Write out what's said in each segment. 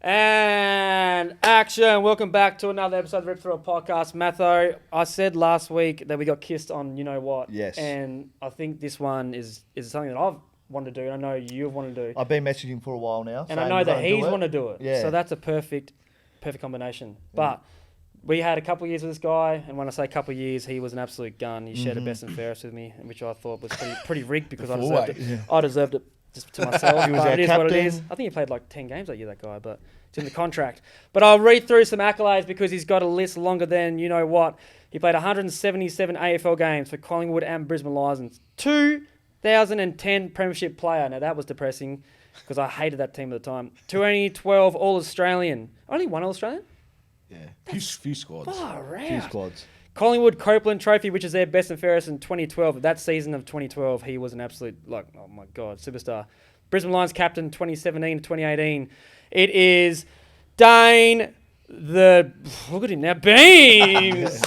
And action! Welcome back to another episode of Rip Through a Podcast. Matho, I said last week that we got kissed on you know what. Yes. And I think this one is something that I've wanted to do, and I know you've wanted to do. I've been messaging for a while now. And I know that he's wanted to do it. Yeah. So that's a perfect combination. But we had a couple of years with this guy, and when I say a couple of years, he was an absolute gun. He shared a best and fairest with me, which I thought was pretty rigged because I deserved it. Yeah. I deserved it. Just to myself, He was but our it is captain. what it is. I think he played like 10 games that year, that guy, but it's in the contract. But I'll read through some accolades because he's got a list longer than you know what. He played 177 AFL games for Collingwood and Brisbane Lions. 2010 Premiership player. Now that was depressing because I hated that team at the time. 2012 All-Australian. Only one All-Australian? Yeah, few squads. Far out. Few squads. Collingwood Copeland Trophy, which is their best and fairest in 2012. That season of 2012, he was an absolute, oh my God, superstar. Brisbane Lions captain 2017 to 2018. It is Dayne, look at him now, Beams.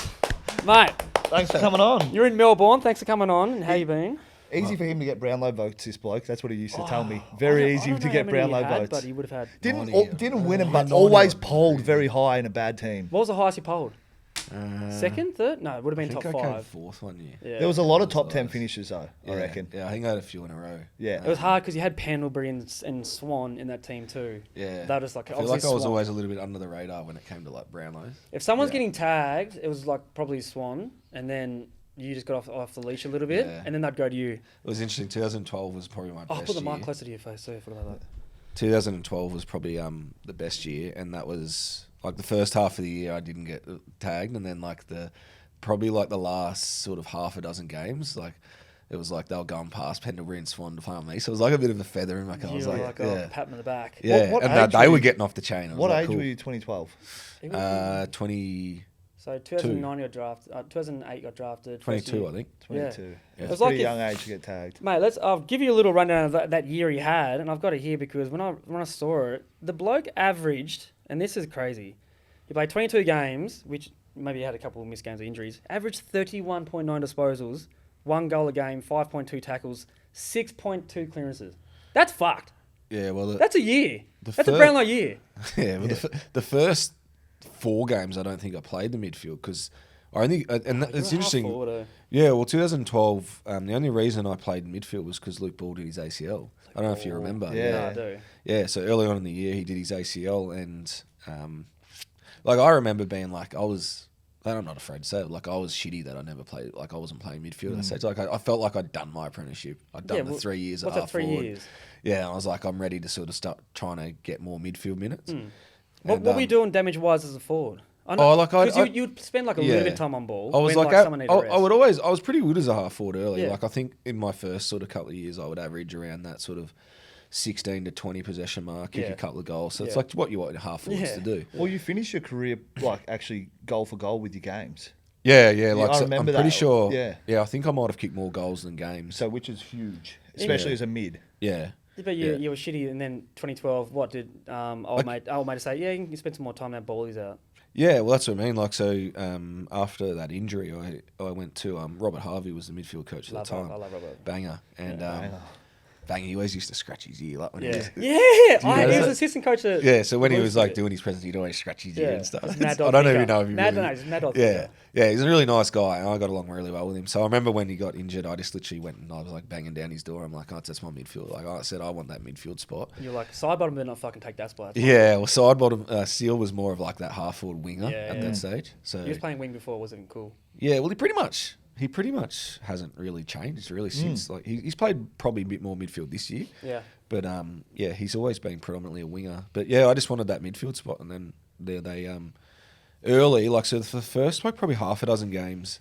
Mate, Thanks for coming on. you're in Melbourne. Thanks for coming on. And how you been? Easy for him to get Brownlow votes, this bloke. That's what he used to tell me. Very easy to get Brownlow votes. But he would have had. Didn't win him, but always polled very high in a bad team. What was the highest he polled? Second, third? No, it would have I been think top I came five. fourth one year. Yeah. There was a lot of top 10 finishes, though, Yeah, I reckon. Yeah, I think I had a few in a row. Yeah. It was hard because you had Pendlebury and Swan in that team too. Yeah. That was like I feel like I obviously was Swan. always a little bit under the radar when it came to like Brownlows. If someone's Yeah. getting tagged, it was like probably Swan, and then you just got off the leash a little bit, Yeah. and then they'd go to you. It was interesting. 2012 was probably my Oh, best put the year. mic closer to your face. Sorry, I forgot about that. 2012 was probably the best year, and that was like the first half of the year I didn't get tagged, and then like the last sort of half a dozen games, like it was like they were going past Pendlebury and Swan to play on me, so it was like a bit of a feather in my car. I was You were like, oh, pat him in the back. yeah, What and age they were were you- getting off the chain. I was What like, age cool. were you 2012? 20, So 2009 got drafted. 2008 got drafted. first 22, year. I think. 22. Yeah. It's It a was like pretty if- young age to get tagged. Mate, I'll give you a little rundown of that year he had, and I've got it here because when I saw it, the bloke averaged, and this is crazy, he played 22 games, which maybe he had a couple of missed games or injuries, averaged 31.9 disposals, 1 goal a game, 5.2 tackles, 6.2 clearances. That's fucked. Yeah, well, That's a year. the That's a fir- Brownlow year. yeah, well, the first 4 games I don't think I played the midfield because I only and You're it's a interesting. half forward, Yeah, well, 2012. The only reason I played midfield was because Luke Ball did his ACL. I don't know if you remember. Yeah. No, I do. Yeah, so early on in the year he did his ACL, and like I remember being like and I'm not afraid to say it, like I was shitty that I never played, like I wasn't playing midfield at that stage. Like I felt like I'd done my apprenticeship. I'd done the 3 years at What's that, half 3 forward. years? Yeah, and I was like, I'm ready to sort of start trying to get more midfield minutes. What were you doing damage-wise as a forward? I Oh, like because you'd spend like a little yeah. bit of time on ball. I was when, like, someone needed I rest. was pretty good as a half forward early. Yeah. Like I think in my first sort of couple of years, I would average around that sort of 16 to 20 possession mark, kick Yeah. a couple of goals. So it's Yeah. like what you want half forwards Yeah. to do. Well, you finished your career like actually goal for goal with your games. Yeah. I So remember I'm pretty that. sure. Yeah. I think I might have kicked more goals than games. So which is huge, especially Yeah. as a mid. Yeah. But you were shitty, and then 2012, what did old mate say? Yeah, you can spend some more time now. Ballies out. Yeah, well, that's what I mean. Like, so after that injury, I went to Robert Harvey was the midfield coach at the time. I love Robbo. Banger. And Banger. Banger, he always used to scratch his ear. Like when he Yeah, was, he notice was that? assistant coach at. Yeah, so when he was like Blues. doing his presents, he'd always scratch his ear and stuff. It's Mad Dog I don't Finger. even know if he Mad, really... no, it's Mad Dog Yeah, Finger. yeah, he's a really nice guy, and I got along really well with him. So I remember when he got injured, I just literally went and I was like banging down his door. I'm like, oh, that's my midfield. Like I said, I want that midfield spot. You're like side bottom, but not fucking take that spot. Yeah, well, side bottom Seal was more of like that half forward winger Yeah, at yeah. that stage. So He was playing wing before, wasn't cool. yeah, well, he pretty much hasn't really changed really since. Like he's played probably a bit more midfield this year. Yeah. But yeah, he's always been predominantly a winger. But yeah, I just wanted that midfield spot, and then they early, like so for the first like probably half a dozen games,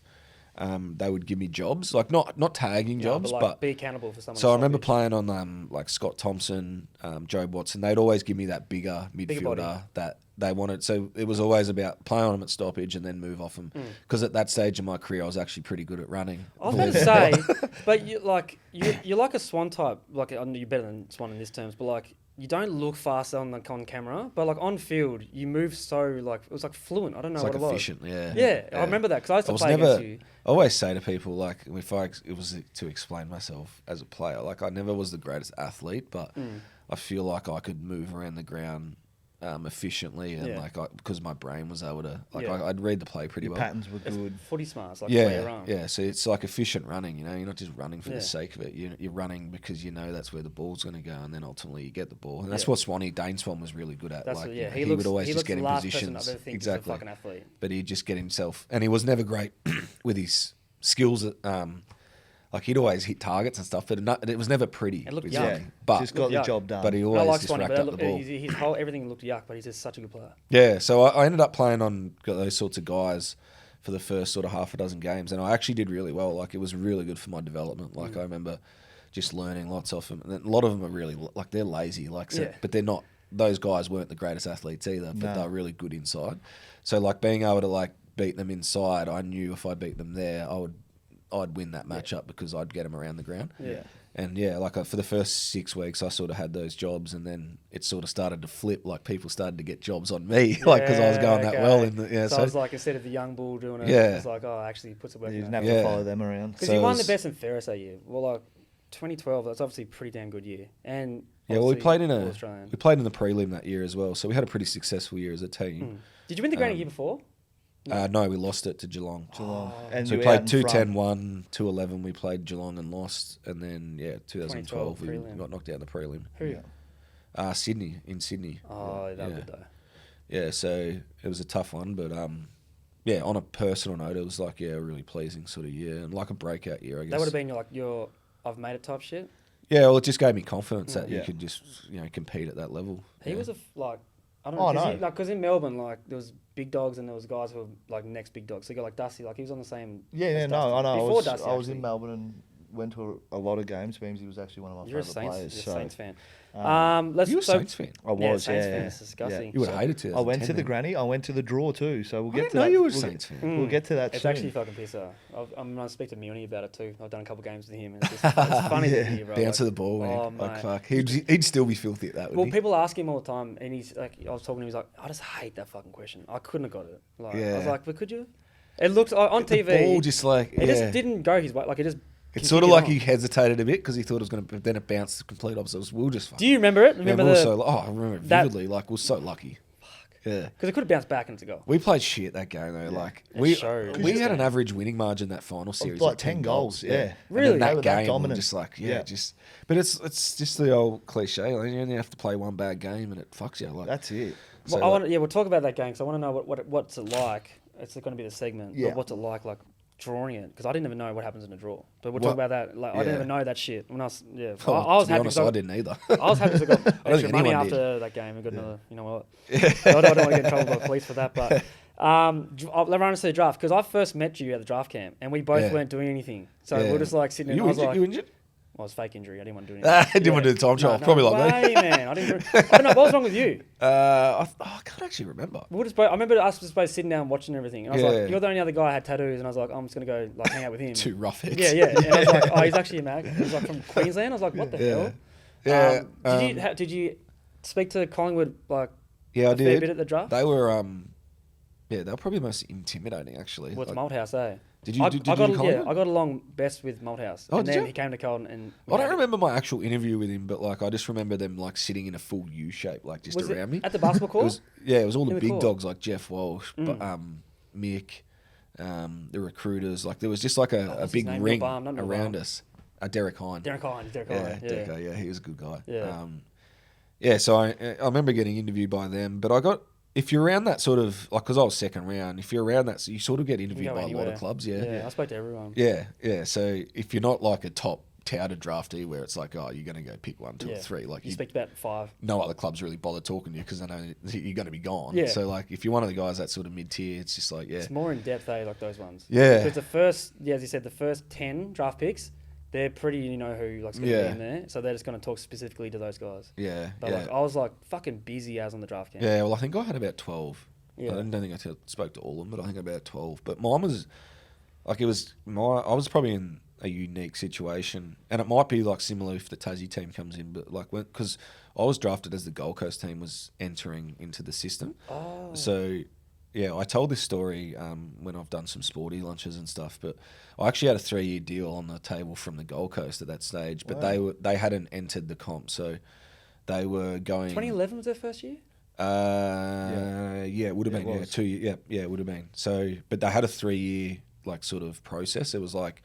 they would give me jobs, like not tagging jobs, but be accountable for someone. so I remember playing on like Scott Thompson, Joe Watson. They'd always give me that bigger body. midfielder that they wanted. So it was always about playing on them at stoppage and then move off them. Because at that stage of my career, I was actually pretty good at running. I was going to say, but you're like a Swan type. Like I know you're better than Swan in this terms, but like you don't look fast on camera, but like on field, you move so like it was like fluent. I don't know It's what like it was. efficient, yeah. Yeah, I remember that because I used to play against you. I always say to people, like, if it was to explain myself as a player, like, I never was the greatest athlete, but I feel like I could move around the ground efficiently, and Yeah. because my brain was able to Yeah. I'd read the play pretty Your well. patterns were good. Footy smarts, like where you run. Yeah. So it's like efficient running. You know, you're not just running for Yeah. the sake of it. You're running because you know that's where the ball's going to go, and then ultimately you get the ball. And that's Yeah. what Dayne was really good at. That's like, what, you yeah. know, He would always he just looks get the in last positions. person I've ever think Exactly. he's a fucking athlete. But he'd just get himself, and he was never great with his skills. Like he'd always hit targets and stuff, but it was never pretty. It looked with yuck. Yeah, Sonny. But just got the yuck. job done. but he I always like just Sonny, racked but up the ball. his whole everything looked yuck, but he's just such a good player. Yeah, so I ended up playing on those sorts of guys for the first sort of half a dozen games, and I actually did really well. Like it was really good for my development. Like I remember just learning lots off them. And a lot of them are really like they're lazy, like so, Yeah. but they're not. Those guys weren't the greatest athletes either, but No. they're really good inside. So like being able to like beat them inside, I knew if I beat them there, I'd win that matchup because I'd get them around the ground. Yeah. And yeah, like for the first 6 weeks, I sort of had those jobs, and then it sort of started to flip. Like people started to get jobs on me, like because I was going that well. In the, so I was like, instead of the young bull doing it, Yeah. it's like, oh, actually puts it work. You Because didn't have Yeah. to follow them around. So you it won the was- best and fairest that year. Well, like 2012, that's obviously a pretty damn good year. And yeah, well, we obviously played in All-Australian. we played in the prelim that year as well, so we had a pretty successful year as a team. Did you win the granny year before? No, we lost it to Geelong. Geelong. And So we you were out played in front. 2-10-1, 2-11. We played Geelong and lost, and then 2012 we prelim. got knocked out in the prelim. Who? Yeah. Sydney in Sydney. Oh, that was Yeah. good though. Yeah, so it was a tough one, but yeah, on a personal note, it was like a really pleasing sort of year and like a breakout year, I guess. That would have been your I've made it type shit. Yeah, well, it just gave me confidence that you Yeah. could just compete at that level. He Yeah. was I don't Oh, know, no. because in Melbourne, like there was big dogs and there was guys who were like next big dogs. So you got like Dusty, like he was on the same. Yeah, as Dusty. I know. Before Dusty, I was actually. in Melbourne and went to a lot of games. Beams, he was actually one of my You're a favourite Saints, players. you're a so Saints fan. um, Let's You were a so, Saints fan. I was, yeah, Saints yeah. fan. It's disgusting. You would have hated to. I went to the granny. I went to the draw too. So we'll I get didn't to know that. you were a we'll Saints get, fan. We'll get to that It's soon. actually fucking pisser. I'm going to speak to Milne about it too. I've done a couple games with him. And it's, just, it's funny to hear, bro. Bounce to the ball, oh, like mate. fuck. He'd still be filthy at that, Well, wouldn't he? people ask him all the time, and he's like, I was talking to him, he's like, I just hate that fucking question. I couldn't have got it. Like, I was Yeah. like, but could you? It looked on The TV. ball just like it just didn't go his way. Like it just. It's sort of like he continued hesitated a bit because he thought it was going to, but then it bounced the complete opposite. We'll just. on. Do you remember it? Remember we were the? so, I remember it that- vividly. Like we're so lucky. Yeah. Because it could have bounced back and it's a goal. We played shit that game though. Like It we showed. we had an average winning margin that final series, like 10 goals, yeah. And Really? then They that were that game, we were dominant. just like Yeah. but it's just the old cliche. Like, you only have to play one bad game and it fucks you. Like That's it. so, Well, I want we'll talk about that game because I want to know what's it like. It's going to be the segment. Yeah. But what's it like drawing it? Because I didn't even know what happens in a draw. But we'll What- talk about that. Like I didn't yeah. even know that shit when I was I Oh, was to be happy honest, because I didn't either. I was happy because I got think extra money anyone did. after that game and got another. You know what? I don't want to get in trouble by the police for that. But I'll run to the draft because I first met you at the draft camp and we both Yeah. weren't doing anything. So Yeah. we were just like sitting. You I was injured? like, You injured? well, it was fake injury. I didn't want to do Ah, anything. didn't want to do the time trial. Probably like way, man. I don't know. What was wrong with you? I can't actually remember. We were just I remember us just both sitting down watching everything. And I was Yeah. like, you're the only other guy I had tattoos. And I was like, I'm just going to go like hang out with him. Two rough hits. Yeah. And I was like, oh, he's actually American. He's like from Queensland. I was like, what the hell? Yeah. Did you speak to Collingwood like Yeah, I a fair did. bit at the draft? They were they were probably the most intimidating actually. What's Like, Malthouse, eh? Did you I do got Collingwood? I got along best with Malthouse. Oh, and did then you? he came to Carlton and I don't remember my actual interview with him, but like I just remember them like sitting in a full U shape, like just Was it around me. at the basketball court? It was all the In the big court? dogs like Jeff Walsh, but Mick, the recruiters. Like there was just like a what's his big name? ring Neil Balm, not Neil around Balm. us. Derek Hahn. Derek Hahn. Yeah, Deco, yeah, he was a good guy. Yeah. So I remember getting interviewed by them, but if you're around that sort of like because I was second round, if you're around that, you sort of get interviewed go by a lot anywhere. of clubs. Yeah, I spoke to everyone. Yeah. So if you're not like a top touted draftee where it's like, oh, you're going to go pick 1, 2, or 3, like you speak about 5. no other clubs really bother talking to you because they know you're going to be gone. Yeah. So like if you're one of the guys that sort of mid tier, it's just like It's more in depth, like those ones. Yeah. Because the first, as you said, the first 10 draft picks, they're pretty, who like's going to be in there. So they're just going to talk specifically to those guys. Yeah. But like, I was like fucking busy as on the draft camp. Yeah. Well, I think I had about 12. Yeah. I don't think I spoke to all of them, but I think about 12. But mine was like I was probably in a unique situation, and it might be like similar if the Tassie team comes in, but like because I was drafted as the Gold Coast team was entering into the system. Oh. So yeah, I told this story when I've done some sporty lunches and stuff, but I actually had a 3-year deal on the table from the Gold Coast at that stage, but they hadn't entered the comp, so they were going. 2011 was their first year? Yeah, it would have Yeah, been. it Yeah, was. 2 years. Yeah, it would have been. So, but they had a 3-year like sort of process. It was like,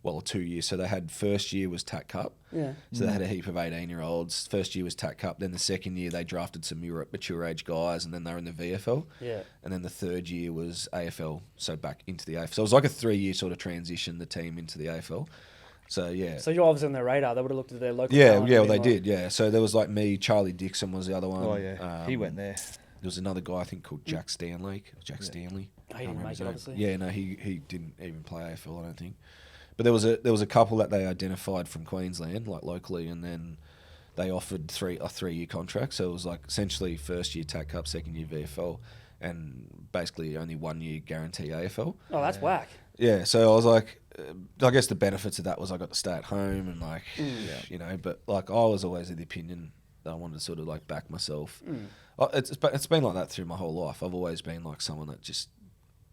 well, 2 years. So they had first year was TAC Cup. Yeah. So they had a heap of 18-year-olds. First year was TAC Cup. Then the second year they drafted some mature age guys, and then they were in the VFL. Yeah. And then the third year was AFL. So back into the AFL. So it was like a 3-year sort of transition the team into the AFL. So yeah. So you're obviously on their radar. They would have looked at their local. Yeah, talent yeah, and well, they been like, did, yeah. So there was like me, Charlie Dixon was the other one. Oh yeah, he went there. There was another guy I think called Jack Stanley. Stanley. Oh, he Can't didn't remember make his it, name. obviously. Yeah, no, he didn't even play AFL, I don't think. But there was a couple that they identified from Queensland, like locally, and then they offered a 3-year contract. So it was like essentially first year TAC Cup, second year VFL, and basically only 1 year guarantee AFL. Oh, that's whack. Yeah, so I was like, I guess the benefits of that was I got to stay at home and like, you know, but like I was always of the opinion that I wanted to sort of like back myself. It's been like that through my whole life. I've always been like someone that just,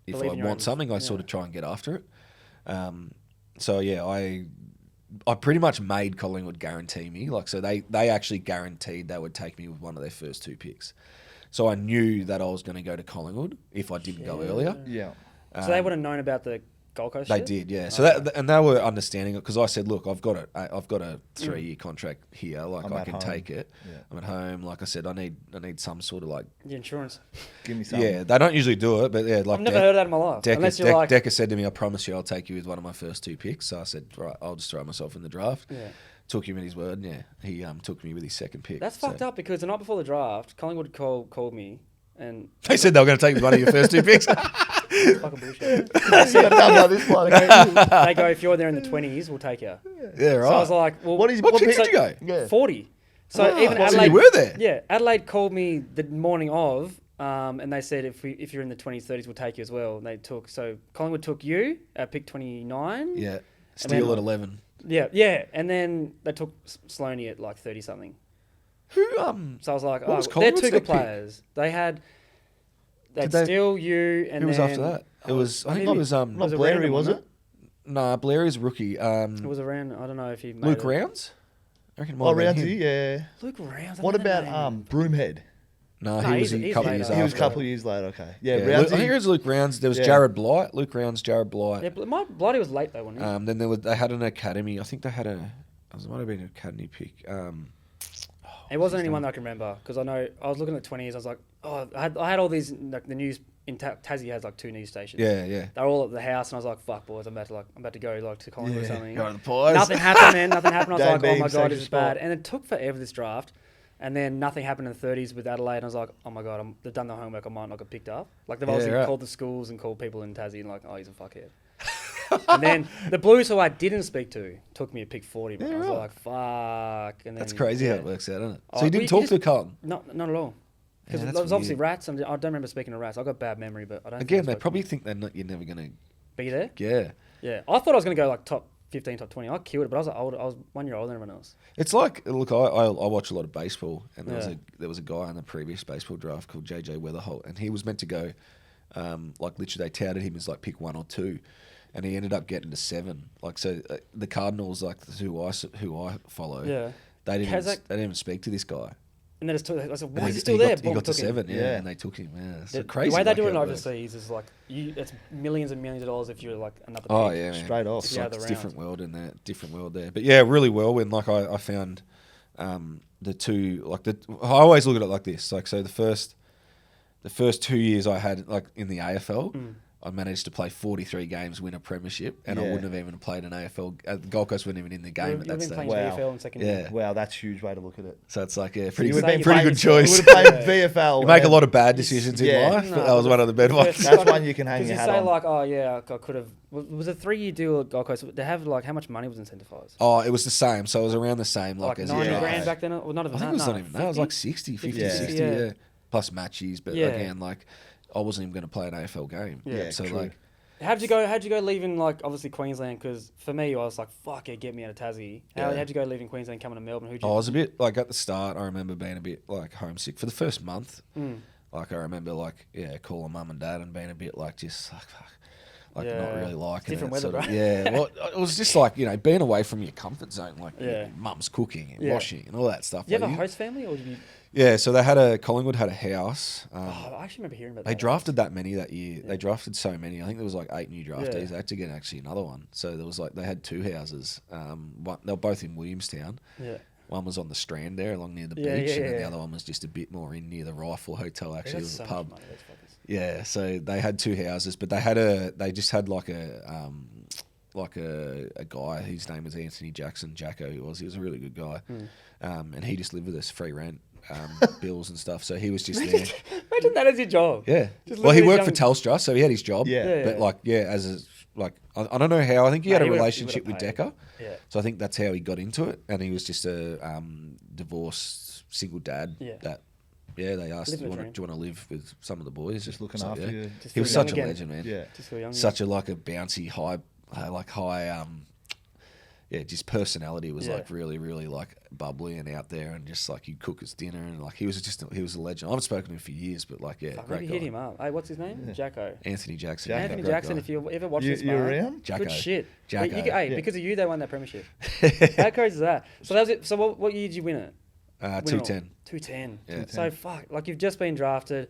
if Believe I in your want own- something, I yeah. sort of try and get after it. So yeah, I pretty much made Collingwood guarantee me. Like, so they actually guaranteed they would take me with one of their first 2 picks. So I knew that I was going to go to Collingwood if I didn't go earlier. Yeah. So they would have known about the Gold Coast. They shit? did, yeah. So and they were understanding it because I said, look, I've got a 3-year contract here. Like I'm I at can home. take it. Yeah. I'm at home. Like I said, I need some sort of like. The insurance. Give me some. Yeah, they don't usually do it, but yeah, like I've never heard of that in my life. Unless you're like, Decker said to me, I promise you, I'll take you with one of my first 2 picks. So I said, right, I'll just throw myself in the draft. yeah. Took him at his word, and yeah, he took me with his second pick. That's So- fucked up because the night before the draft, Collingwood called me and They said they were going to take me with one of your first 2 picks. it's fucking bullshit. They go, if you're there in the 20s, we'll take you. Yeah, right. So I was like, well, what pick did you go? Yeah. 40. So Ah, even so Adelaide, you were there? Yeah, Adelaide called me the morning of, and they said if you're in the 20s, 30s, we'll take you as well. And they took Collingwood took you at pick 29. Yeah, Steele at 11. Yeah, and then they took Sloaney at like 30 something. Who So I was like, What oh, was they're Collingwood's 2 good next pick? players. They'd Did they- steal you, and who was then after that? It was I think maybe- it was Not Was it Blairy, random, was wasn't it? Nah, Blairy's rookie. It was around. I don't know if he made Luke it. Rounds. I reckon it might Oh, have been Roundsy, him. yeah. Luke Rounds. I What don't know about the name. Broomhead? No, No, he was he's a couple later. years He after. He was a couple of years later. Okay. Yeah, Yeah, Roundsy. I think it was Luke Rounds. There was Yeah. Jared Blight. Luke Rounds, Jared Blight. Yeah, but Bloody was late though, wasn't he? Then they had an academy. I think they had it might have been an academy pick. It wasn't anyone that I can remember because I know I was looking at the 20s. I was like, oh, I had all these like the news in Tassie has like 2 news stations. Yeah. They're all at the house, and I was like, "Fuck, boys, I'm about to go like to Collingwood or something." Go to the pies. Nothing happened, man. Nothing happened. I was Dayne like, "Oh my Beams god, takes this your is bad." spot. And it took forever this draft, and then nothing happened in the 30s with Adelaide. And I was like, "Oh my god, they've done their homework. I might not get picked up." Like they've Yeah, obviously right. called the schools and called people in Tassie and like, "Oh, he's a fuckhead." And then the Blues, who I didn't speak to, took me at pick 40. Man. Yeah, I was right. like, "Fuck!" And then, That's crazy yeah. how it works out, isn't it? Oh, So you we- didn't you talk just- to Carlton? Not at all. Because Yeah, there that's was obviously weird. rats, and I don't remember speaking to rats. I got bad memory, but I don't. Again, think I they spoke to probably them. think you're never going Be there. to. Yeah. Yeah, I thought I was going to go like top 15, top 20. I killed it, but I was like older. I was 1 year older than everyone else. It's like, look, I watch a lot of baseball, and Yeah. there was a guy in the previous baseball draft called JJ Weatherholt, and he was meant to go, like literally they touted him as like pick 1 or 2, and he ended up getting to 7. Like so, the Cardinals, like who I follow, Yeah. they didn't Kazakh- they didn't even speak to this guy. And then I said, why And is he still there? He Boom, got to took him. 7, yeah, Yeah. and they took him. Yeah, it's The, crazy. the way they like do it how works. overseas is like it's millions and millions of dollars if you're like another. Oh pick. yeah, man. Straight off. It's Yeah, like the it's round. different world in there, different world there. But yeah, really well. When like I found the 2 like I always look at it like this. Like so, the first 2 years I had like in the AFL, I managed to play 43 games, win a premiership, and I Yeah. wouldn't have even played an AFL. The Gold Coast weren't even in the game You've at been that playing stage. Wow. VFL in second Yeah. year. Wow, that's a huge way to look at it. So it's like yeah, you pretty would say you pretty played good yourself. You choice. would have played Yeah. VFL. You make a and- lot of bad decisions in Yeah. life, No, but that was one of the bad ones. That's one you can hang Because your you hat say on. like, oh yeah, I could have. Was a 3-year deal at Gold Coast? They have like how much money was incentivized? Oh, it was the same. So it was around the same, like, Like as 90 yeah. grand back then. Well, not I even think that. it was no, not even that. It was 50? like 60, 50, 50, 60, yeah. yeah. Plus matches, but Yeah. again, like I wasn't even going to play an AFL game. Yeah, so true. like, How'd you go leaving like obviously Queensland? Because for me, I was like, fuck it, get me out of Tassie. Yeah. How'd you go leaving Queensland, coming to Melbourne? Who'd I you? was a bit like at the start. I remember being a bit like homesick for the first month. Mm. Like I remember like calling mum and dad and being a bit like just like fuck. Like Yeah. not really liking Different it. weather, sort of- bro. Yeah, well, it was just like being away from your comfort zone, like Yeah. mum's cooking and Yeah. washing and all that stuff. Do you have Like, a host family, or did you? Yeah, so Collingwood had a house. I actually remember hearing about They that. drafted that many that year. Yeah. They drafted so many. I think there was like 8 new draftees. Yeah. They had to get actually another one. So there was like they had 2 houses. They were both in Williamstown. Yeah. One was on the Strand there, along near the Yeah, beach, yeah, and then yeah. the other one was just a bit more in near the Rifle Hotel. Actually, it was so a much pub. money, those fuckers. Yeah, so they had 2 houses, but they just had like a guy. His name was Anthony Jackson. Jacko, he was a really good guy, and he just lived with us, free rent, bills and stuff. So he was just there. Imagine that as your job. Yeah. Just Well, he living worked his for Telstra, so he had his job. Yeah. Yeah, But yeah. like, yeah, I don't know how. I think he Nah, had a he would've relationship with paid. Decca. Yeah. So I think that's how he got into it. And he was just a divorced single dad. Yeah. They asked, Living do the you want to live with some of the boys? Just looking So, after yeah. you. Just He was feel such a young again. legend, man. Yeah. Just feel young. Such a like a bouncy, high, just personality was Yeah. like really, really like bubbly and out there, and just like he'd cook us dinner, and like he was a legend. I haven't spoken to him for years, but like Fuck, great maybe guy. hit him up. Hey, what's his name? Jacko. Anthony Jackson. Jacko. Anthony great Jackson, guy. if you ever watch You this, man. around? Jacko. Good shit. Jacko. Hey, Yeah. because of you, they won that premiership. How crazy is that? So that was it. So what year did you win it? Win it all? 210. 210. Yeah. So fuck, like you've just been drafted.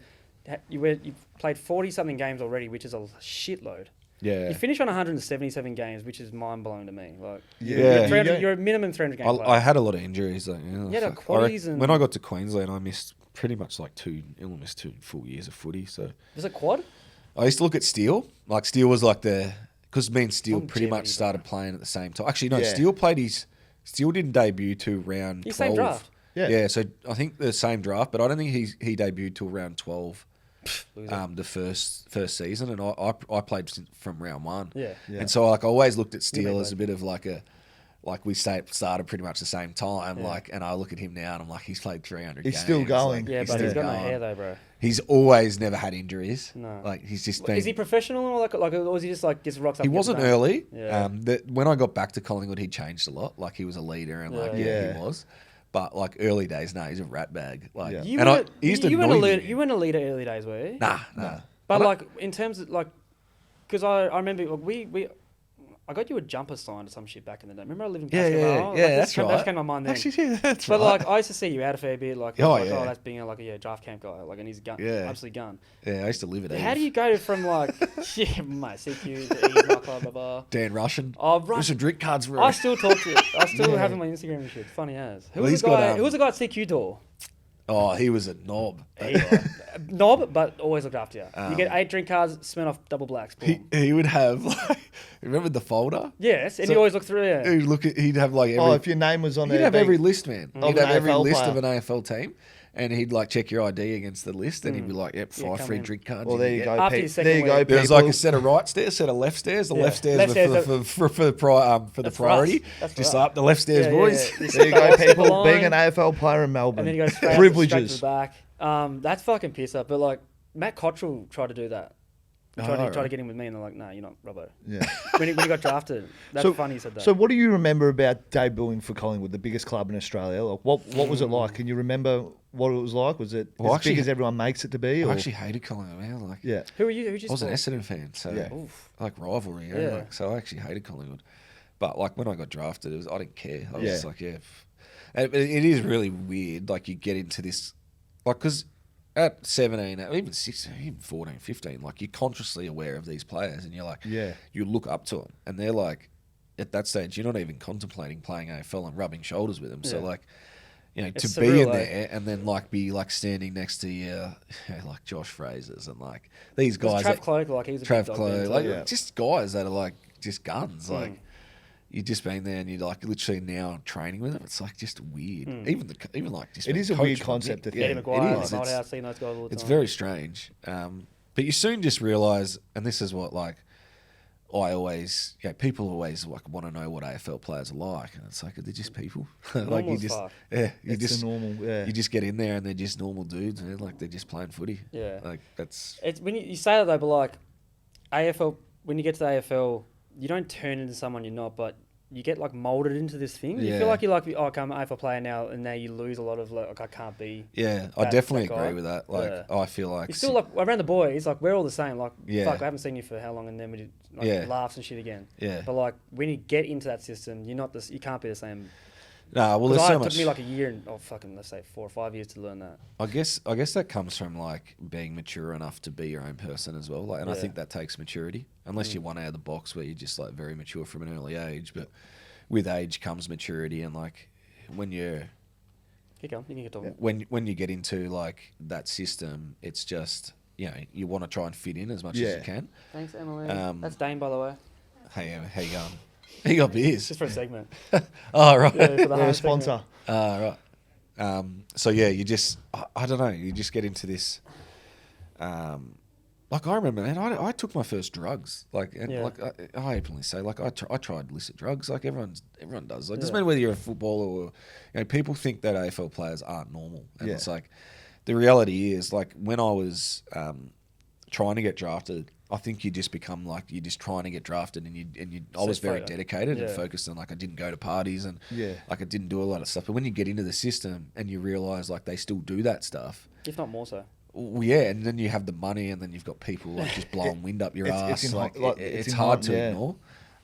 You've played 40 something games already, which is a shitload. Yeah. You finish on 177 games, which is mind blowing to me. Like, Yeah. you're a minimum 300 game player. I had a lot of injuries. Like, You had a fuck. quaddies and- When I got to Queensland, I missed pretty much like almost 2 full years of footy. So Was it quad? I used to look at Steele. Like Steele was like because me and Steele pretty much Longevity, started playing at the same time. Actually, no, Yeah. Steele didn't debut till round 12. Same draft. Yeah. So I think the same draft, but I don't think he debuted till round 12. Loser. The first season, and I played from round 1. Yeah. Yeah. And so like I always looked at Steele made as a bit of like we started pretty much the same time. Yeah. Like, and I look at him now and I'm like, he's played 300 He's games. still going. Like, Yeah, but still he's got no going. hair though, bro. He's always never had injuries. No. Like he's just been. Is he professional or or was he just like just rocks up? He and gets wasn't it done? early. Yeah. When I got back to Collingwood, he changed a lot. Like he was a leader, and like Yeah. he was. But like early days, no, he's a rat bag. Like, Yeah. You and weren't he used to you weren't a annoy me, leader. man. You weren't a leader early days, were you? Nah. But I like in terms of like, because I remember like, I got you a jumper signed or some shit back in the day. Remember I lived in Yeah, Pascal? yeah, that's That right. came to my mind then. Actually, yeah, that's But right. like I used to see you out a fair bit. Like, Oh, like yeah. that's being a draft camp guy. Like, and he's a gun. Yeah. Absolute gun. Yeah, I used to live at How Eve. do you go from like yeah, mate, CQ to E, blah blah blah. Dan Russian. Oh, There's right. some drink cards for I him. still talk to. I still have him on Instagram and shit. Funny as. Who Well, was he's the guy? got, Who was the guy at CQ door? Oh, he was a knob. Knob, but always looked after you. You get 8 drink cards, Smirnoff double blacks. Boom. He would have like, remember the folder? Yes, and So- you always look through it. He'd have like every. Oh, if your name was on he'd there, have every list, man. Of He'd an have every AFL list player. of an AFL team, and he'd like check your ID against the list, and he'd be like, "Yep, Yeah, 5 come free in. drink cards." Well, there you go. After Pete. your second There you go, week. There was people. like a set of right stairs, set of left stairs. The Yeah. left stairs Left were stairs for the That's priority. us. That's Just right. up the left stairs, Yeah, boys. yeah. There you go, Step people. the Being an line, AFL player in Melbourne. and then you go straight Privileges. to the back. That's fucking piss up. But like Matt Cottrell tried to do that. He tried to right. get in with me, and they're like, "No, you're not Robbo." Yeah. when he got drafted, that's funny. He said that. So what do you remember about debuting for Collingwood, the biggest club in Australia? Like, what was it like? Can you remember what it was like? Was it Well, as actually- big as everyone makes it to be? I Or? actually hated Collingwood, man. Like, Yeah. who are you? Who just I was an Essendon fan, so Yeah. like rivalry. Yeah. Like, so I actually hated Collingwood, but like when I got drafted, I didn't care. I was Yeah. just like, yeah. And it is really weird. Like you get into this, like because at 17, even 16, even 14, 15, like you're consciously aware of these players, and you're like, Yeah. you look up to them, and they're like, at that stage, you're not even contemplating playing AFL and rubbing shoulders with them. So Yeah. like. You know, It's to be surreal, in eh? there and then like be like standing next to like Josh Frazers and like these There's guys, Trav Cloak, like he's a Trav big dog Cloak, then, like too. Yeah. just guys that are like just guns. Mm. Like you just been there and you're like literally now training with them. It's like just weird. Mm. Even like just It being is a coached weird by concept Nick. to Eddie think. McGuire, it like is. old It's- house, seeing those guys all the time. It's very strange. But you soon just realise, and this is what like I always, people always like want to know what AFL players are like, and it's like they're just people. like Normal you as just, fuck. you It's just a normal, yeah. you just get in there and they're just normal dudes, man. Like they're just playing footy. Yeah. Like that's It's when you say that though, but like AFL, when you get to the AFL, you don't turn into someone you're not, but you get like molded into this thing. You Yeah. feel like you're like, oh, okay, I'm an AFL player now, and now you lose a lot of like I can't be. Yeah, I that definitely guy. agree with that. Like, Yeah. I feel like You still like around the boys, like we're all the same. Like, Yeah. fuck, I haven't seen you for how long, and then we did like, Yeah. laughs and shit again. yeah. But like when you get into that system, you're not this. You can't be the same. Nah, well, 'Cause there's so it much. took me like a year and let's say 4 or 5 years to learn that. I guess that comes from like being mature enough to be your own person as well. Like, and I Yeah. think that takes maturity. Unless you're one out of the box where you're just like very mature from an early age, but with age comes maturity, and like when you're Keep going. You can get talking. when you get into like that system, it's just you want to try and fit in as much as Yeah. you can. Thanks, Emily. Um, That's Dayne, by the way. Hey, how you going? He got beers. Just for a segment. Oh right. Yeah, for the We're Hahn a segment. sponsor. Right. So yeah, you just I don't know. You just get into this. Like I remember, man, I took my first drugs. Like, and Yeah. like I openly say, like I tried illicit drugs. Like everyone does. Like, doesn't Yeah. matter whether you're a footballer or, people think that AFL players aren't normal, and Yeah. it's like the reality is, like when I was trying to get drafted, I think you just become like you're just trying to get drafted, and you. I was very dedicated and Yeah. focused on like I didn't go to parties and Yeah. like I didn't do a lot of stuff. But when you get into the system and you realize like they still do that stuff. If not more so. Well, yeah, and then you have the money, and then you've got people like just blowing wind up your ass. it's in like, hi- like, it's it's in hard hi- to yeah. ignore,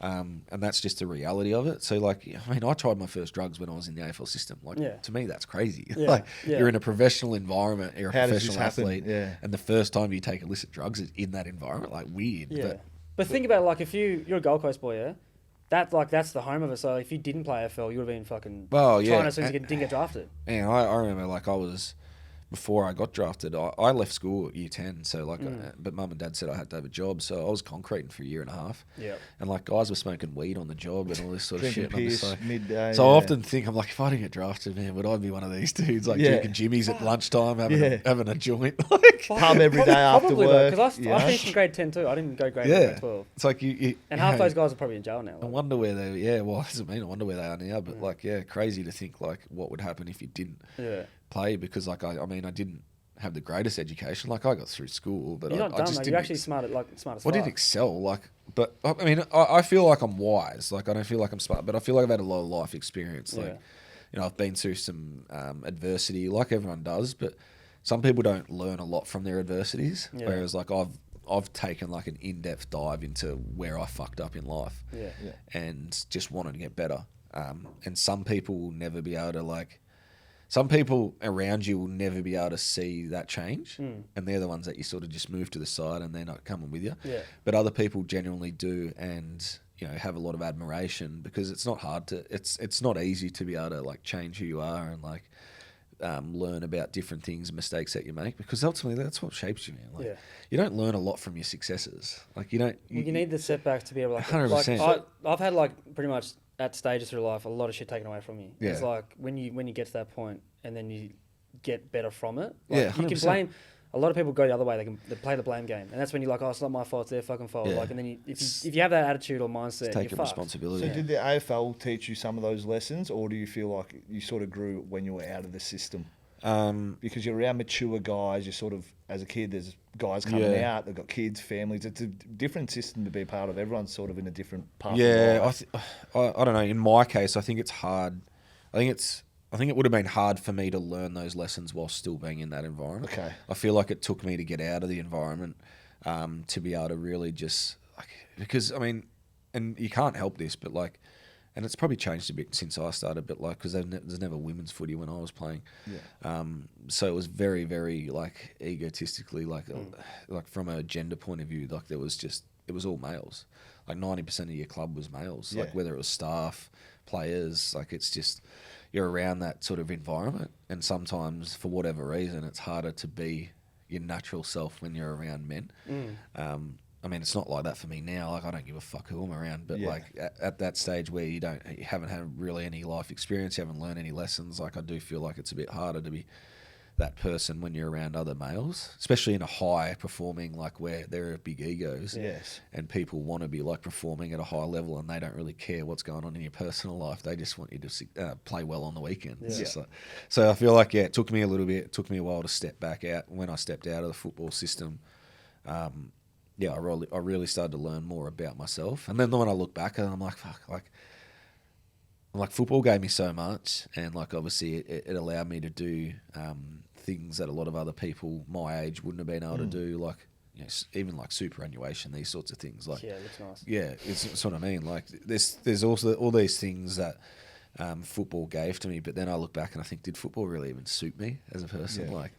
and that's just the reality of it. So, like, I mean, I tried my first drugs when I was in the AFL system. Like, Yeah. to me, that's crazy. Yeah, Like, yeah. you're in a professional environment, you're a How does this professional happen? athlete, Yeah. and the first time you take illicit drugs is in that environment, like weird. Yeah. But think about it, like if you're a Gold Coast boy, yeah, that's the home of it. So if you didn't play AFL, you would have been fucking Well, yeah, trying as soon as you didn't get drafted. And I remember, like, I was before I got drafted, I left school at year 10. So, like, but mum and dad said I had to have a job. So I was concreting for a year and a half. Yeah. And, like, guys were smoking weed on the job and all this sort of Drinking shit. And I'm just piss like, midday. so I yeah. often think, I'm like, if I didn't get drafted, man, would I be one of these dudes, like, Yeah. drinking Jimmy's at lunchtime, having a joint? Like, Pub every day after Probably work. because you know? I finished in grade 10 too. I didn't go grade yeah. grade 12. It's like you And you half know, those guys are probably in jail now. I Like, wonder where they, well, it doesn't mean I wonder where they are now, but, like, yeah, crazy to think, like, what would happen if you didn't yeah. play, because, like, I mean, I didn't have the greatest education. Like, I got through school, but You're I not dumb, just though. didn't You're actually smart as I fuck. didn't excel, like, but I mean, I feel like I'm wise. Like, I don't feel like I'm smart, but I feel like I've had a lot of life experience. Like, Yeah. I've been through some adversity, like everyone does, but some people don't learn a lot from their adversities. Yeah. Whereas, like, I've taken like an in-depth dive into where I fucked up in life, Yeah. and just wanted to get better. And some people will never be able to, like, some people around you will never be able to see that change, and they're the ones that you sort of just move to the side and they're not coming with you. Yeah. But other people genuinely do, and have a lot of admiration, because it's not hard to, it's not easy to be able to, like, change who you are and, like, learn about different things and mistakes that you make, because ultimately that's what shapes you, man. Like, Yeah. you don't learn a lot from your successes. Like, you don't. Well, you need the setbacks to be able to, like, 100%. I've had, like, pretty much at stages through life, a lot of shit taken away from you. Yeah. It's like when you get to that point and then you get better from it. Yeah, Like, you can 100%. blame. A lot of people go the other way. They play the blame game, and that's when you're like, "Oh, it's not my fault. It's their fucking fault." Yeah. Like, and then if you have that attitude or mindset, Taking you're fucked. responsibility. So did the AFL teach you some of those lessons, or do you feel like you sort of grew when you were out of the system? Because you're around mature guys, you're sort of, as a kid, there's guys coming Yeah. out, they've got kids, families. It's a different system to be part of. Everyone's sort of in a different path. Yeah, of life. I don't know. In my case, I think it's hard. I think it would have been hard for me to learn those lessons while still being in that environment. Okay. I feel like it took me to get out of the environment to be able to really just, like, because I mean, and you can't help this, but, like, and it's probably changed a bit since I started, but, like, because there's never women's footy when I was playing. Yeah. So it was very, very, like, egotistically, like, like from a gender point of view, like, it was all males. Like 90% of your club was males, like, Yeah. whether it was staff, players, like, it's just, you're around that sort of environment. And sometimes, for whatever reason, it's harder to be your natural self when you're around men. I mean, it's not like that for me now. Like, I don't give a fuck who I'm around. But, Yeah. like, at that stage where you haven't had really any life experience, you haven't learned any lessons, like, I do feel like it's a bit harder to be that person when you're around other males, especially in a high performing, like, where there are big egos. Yes. And people want to be, like, performing at a high level, and they don't really care what's going on in your personal life. They just want you to play well on the weekend. It's Yeah. just like, so I feel like, it took me a little bit. It took me a while to step back out. When I stepped out of the football system, I really started to learn more about myself. And then when I look back, I'm like, fuck, like, like football gave me so much, and like obviously it allowed me to do things that a lot of other people my age wouldn't have been able to do, like even like superannuation, these sorts of things. Like Yeah, it looks nice. yeah, it's what I mean. Like there's also all these things that football gave to me, but then I look back and I think, did football really even suit me as a person? Yeah. Like,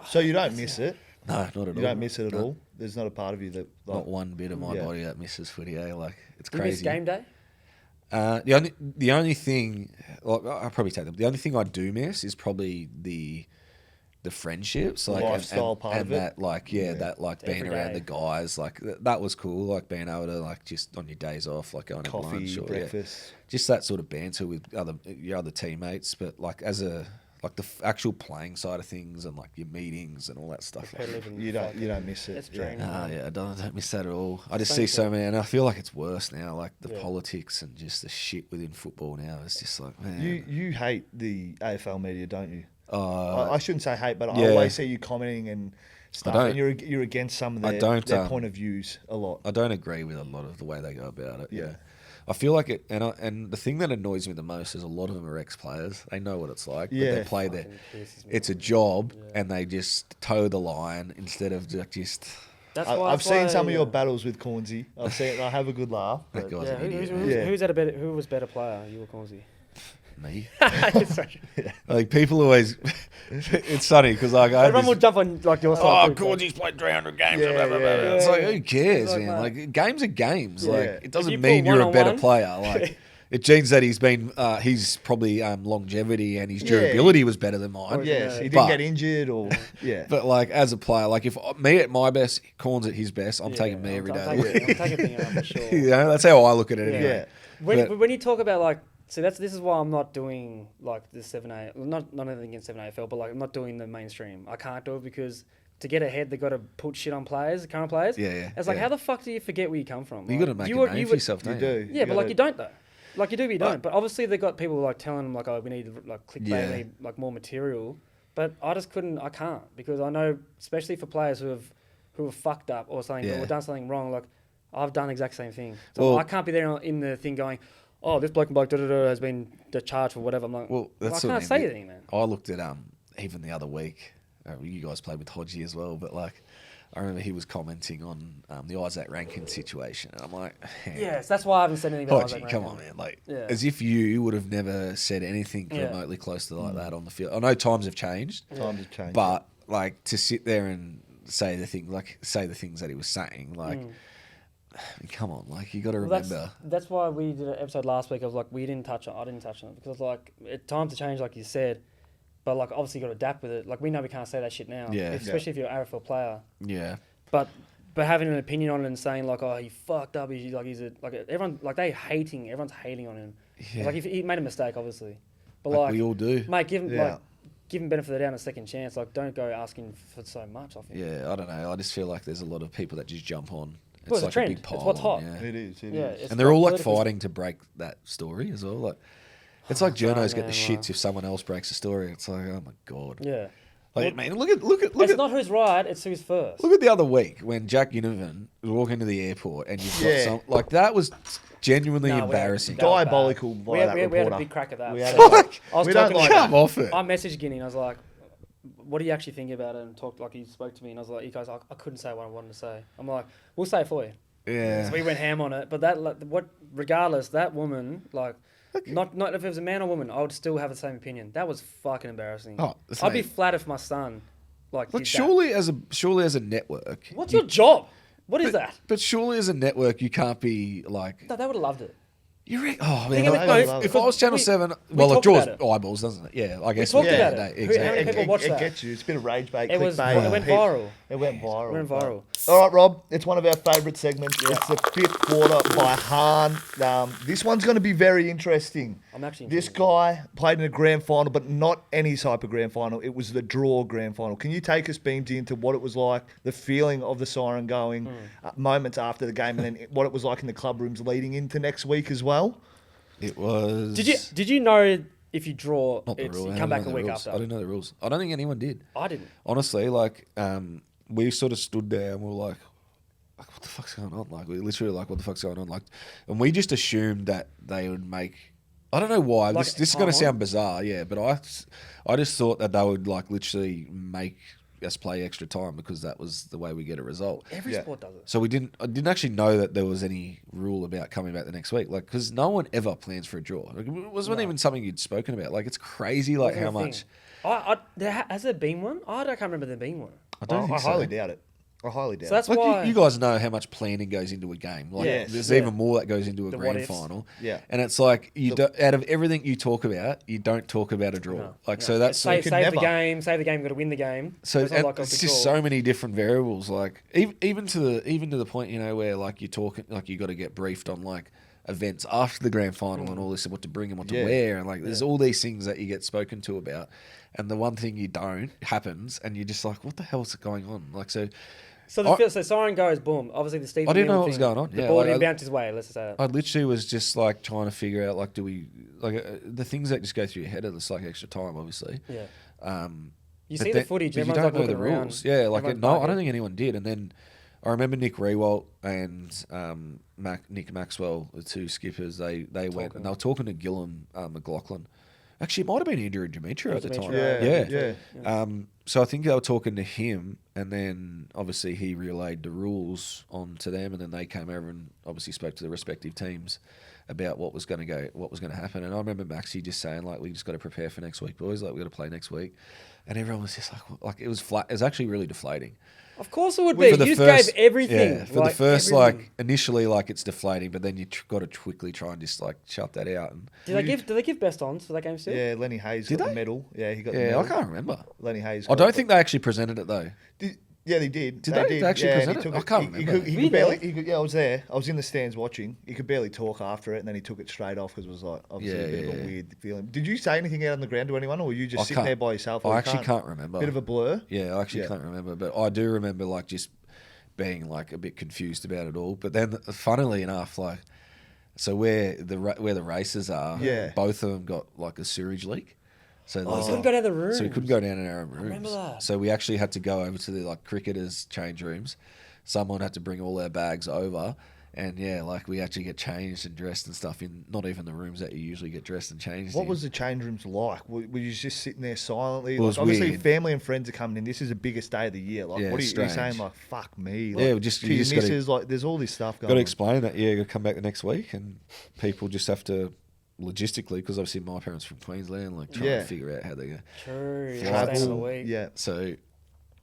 So you don't miss it? no, not at all. You don't miss it at all? There's not a part of you that... Like, Not one bit of my body that misses footy. Like it's Do you miss crazy. game day? The only thing, like, I'll probably take them. The only thing I do miss is probably the friendships, like lifestyle and, part and of it. that, like that, like being Every around day. the guys, like that was cool. Like being able to like just on your days off, like going to coffee, lunch or breakfast. just that sort of banter with your other teammates. But like as a like the actual playing side of things and like your meetings and all that stuff. Like, Competitive and You don't miss it. It's draining. I don't miss that at all. I just Same see so thing. many, and I feel like it's worse now. Like the Yeah. politics and just the shit within football now. It's just like, man. You hate the AFL media, don't you? Uh, I shouldn't say hate, but I yeah. always see you commenting and stuff, don't- and you're against some of I their, don't, their point of views a lot. I don't agree with a lot of the way they go about it. Yeah. I feel like it, and the thing that annoys me the most is a lot of them are ex-players. They know what it's like, Yeah. but they play there. Fucking pisses me It's a off. job, Yeah. and they just toe the line instead of just. That's I've that's seen why, some of your battles with Cornsey. I have a good laugh. That But guy's Yeah, an idiot. Yeah. who was better player? You or Cornsey? Me. It's like- Like people always, it's funny because like I. Everyone will jump on like your side. Oh, too, Cordy's played 300 games. Yeah, blah, blah, blah, yeah. blah. It's like, Yeah. who cares, It's like, man? man. Like, games are games. Yeah. Like, If it doesn't you mean put you're a better one-on-one- player. Like, it means that he's probably longevity and his durability was better than mine. Yes, he didn't But- get injured or yeah. But like as a player, like if me at my best, Corns at his best, I'm taking me every day. I'm taking thing out for sure. You know, that's how I look at it. Yeah. Anyway. Yeah. When you talk about like, see, this is why I'm not doing like the 7A, not anything against 7AFL, but like I'm not doing the mainstream. I can't do it because to get ahead, they got to put shit on players, current players. Yeah, yeah, It's like, yeah. how the fuck do you forget where you come from? You Like, got to make you a name for yourself, You don't do. Yeah, but like you don't though. Like you do, but you don't. But- But obviously they got people like telling them like, oh, we need like clickbait, Yeah. we need like more material. But I just couldn't. I can't because I know, especially for players who have fucked up or something Yeah. or done something wrong. Like I've done the exact same thing. So Well- I can't be there in the thing going, oh, this bloke and bloke has been charged for whatever. I'm like, Well, that's I what can't say anything, man. I looked at even the other week. You guys played with Hodgie as well, but like I remember he was commenting on the Isaac Rankin situation, and I'm like, Yes, that's why I haven't said anything about Hodgie, Isaac come Rankin. on, man! Like Yeah. as if you would have never said anything Yeah. remotely close to like that on the field. I know times have changed, Time to change. but like to sit there and say the things that he was saying, like. I mean, come on, like you got to Well, remember. that's why we did an episode last week. I was like, I didn't touch on it because I was like, it's time to change, like you said. But like, obviously, you got to adapt with it. Like we know we can't say that shit now. Yeah. Especially if you're an AFL player. Yeah, But having an opinion on it and saying like, oh, he fucked up. Everyone's hating on him. Yeah. Like if he made a mistake, obviously. But like like, we all do. mate, give him Yeah. give him benefit of the doubt and a second chance. Like, don't go asking for so much. I think. Yeah, I don't know. I just feel like there's a lot of people that just jump on. It's Well, it's a like trend. a big It's pile. what's on, hot. yeah. It is. It Yeah, is. it's And they're all like politically- fighting to break that story as well. Like, it's like journos get the man, shits if someone else breaks a story. It's like, oh my god. Yeah. Like, man, look It's at not who's right. It's who's first. look at the other week when Jack Ginnivan was walking to the airport and you've got Yeah. some like that was genuinely No, embarrassing. that was bad. Diabolical by We had, that we had a reporter. big crack at that. We had So a- I was we don't talking like to Come off it. I messaged Guinea and I was like, what do you actually think about it? And talked like he spoke to me and I was like, he goes, I couldn't say what I wanted to say. I'm like, we'll say it for you. Yeah. So we went ham on it. But regardless, that woman, like, not if it was a man or woman, I would still have the same opinion. That was fucking embarrassing. Oh, it's I'd be like- flat if my son, like, Look, did surely as a network. What's your job? What is that? But surely as a network, you can't be like. No, they would have loved it. You reckon? Oh Think man, of like, it, no, if I was Channel we- 7, we well, it talked draws about it. eyeballs, doesn't it? Yeah, I guess. talked at the about end of it. the day, Who- how many exactly. people watch that? gets you. It's a bit of rage bait. It was. clickbait. It went People- viral. It went viral. It went viral. All right, Rob. It's one of our favourite segments. It's the fifth quarter by Hahn. This one's going to be very interesting. I'm actually This intrigued. guy played in a grand final, but not any type of grand final. It was the draw grand final. Can you take us, Beams, into what it was like, the feeling of the siren going, moments after the game, and then what it was like in the club rooms leading into next week as well? It was. Did you know if you draw, Not the it's, rule. you I come don't back know a the week rules. after? I didn't know the rules. I don't think anyone did. I didn't. Honestly, like, we sort of stood there and we were like, what the fuck's going on? Like, we literally like, what the fuck's going on? Like, and we just assumed that they would make I don't know why. Like, This is going to sound bizarre, yeah, but I just thought that they would like literally make us play extra time because that was the way we get a result. Every sport does it. So I didn't actually know that there was any rule about coming back the next week, like because no one ever plans for a draw. Like, it wasn't even something you'd spoken about. Like it's crazy, like how much. Has there been one? I can't remember there being one. I don't think so. highly doubt it. I highly doubt So that's it. Like why you guys know how much planning goes into a game. Like Yes. there's Yeah. even more that goes into a The grand what-ifs. final. Yeah. And it's like out of everything you talk about, you don't talk about a draw. So that's save could the never. game. Save the game. Got to win the game. so It's not and like it's off the just call. so many different variables. Like even to the point where like you're talking like you got to get briefed on like events after the grand final and all this and what to bring and what to Yeah. wear and like there's all these things that you get spoken to about, and the one thing you don't happens, and you're just like, what the hell's going on? Like So siren goes, boom. Obviously the Steve. I didn't know Neal what was thing, going on. The Yeah, ball like, didn't bounce his way. Let's just say that. I literally was just like trying to figure out like the things that just go through your head are just like extra time, obviously. Yeah. You But see the footage. but you Everyone's don't know like the looking around. rules. Yeah, like Everyone's no, I bugging. don't think anyone did. And then I remember Nick Rewalt and Nick Maxwell, the two skippers. They went and they were talking to Gillum McLaughlin. Actually, it might have been Andrew Demetrio at the time. Demetrio, Yeah. So I think they were talking to him, and then obviously he relayed the rules on to them, and then they came over and obviously spoke to the respective teams about what was going to happen. And I remember Maxie just saying like, we just got to prepare for next week, boys. Like we got to play next week, and everyone was just like it was flat. It was actually really deflating. Of course it would be. You just gave everything. Yeah, for the first like initially like it's deflating, but then you got to quickly try and just like shut that out. And Did they give best ons for that game still? Yeah, Lenny Hayes Did got they? the medal. Yeah, he got the yeah, medal. I can't remember. Lenny Hayes. I don't think they actually presented it though. Yeah, they did. Did they actually yeah, present and he it? took I can't He remember. could, he Were you could barely. there? He could, yeah, I was there. I was in the stands watching. He could barely talk after it, and then he took it straight off because it was like obviously a bit of a weird feeling. Did you say anything out on the ground to anyone, or were you just sitting there by yourself? I actually can't remember. Bit of a blur. Yeah, I actually can't remember, but I do remember like just being like a bit confused about it all. But then, funnily enough, like so where the races are, Yeah. both of them got like a sewage leak. So Oh, you couldn't go down the room. So we couldn't go down in our own rooms. remember that. So we actually had to go over to the like cricketers' change rooms. Someone had to bring all our bags over, and yeah, like we actually get changed and dressed and stuff in not even the rooms that you usually get dressed and changed. What in. was the change rooms like? Were you just sitting there silently? It was Like, obviously, weird. family and friends are coming in. This is the biggest day of the year. Like, Yeah, what are you strange. saying? Like, fuck me. Yeah, Like, just- to you your just gotta- missus, like, there's all this stuff going Got to on. explain that. Yeah, you got to come back the next week, and people just have to logistically, because obviously my parents from Queensland, like trying Yeah. to figure out how they go. True. Travel, Days of the week. Yeah. So,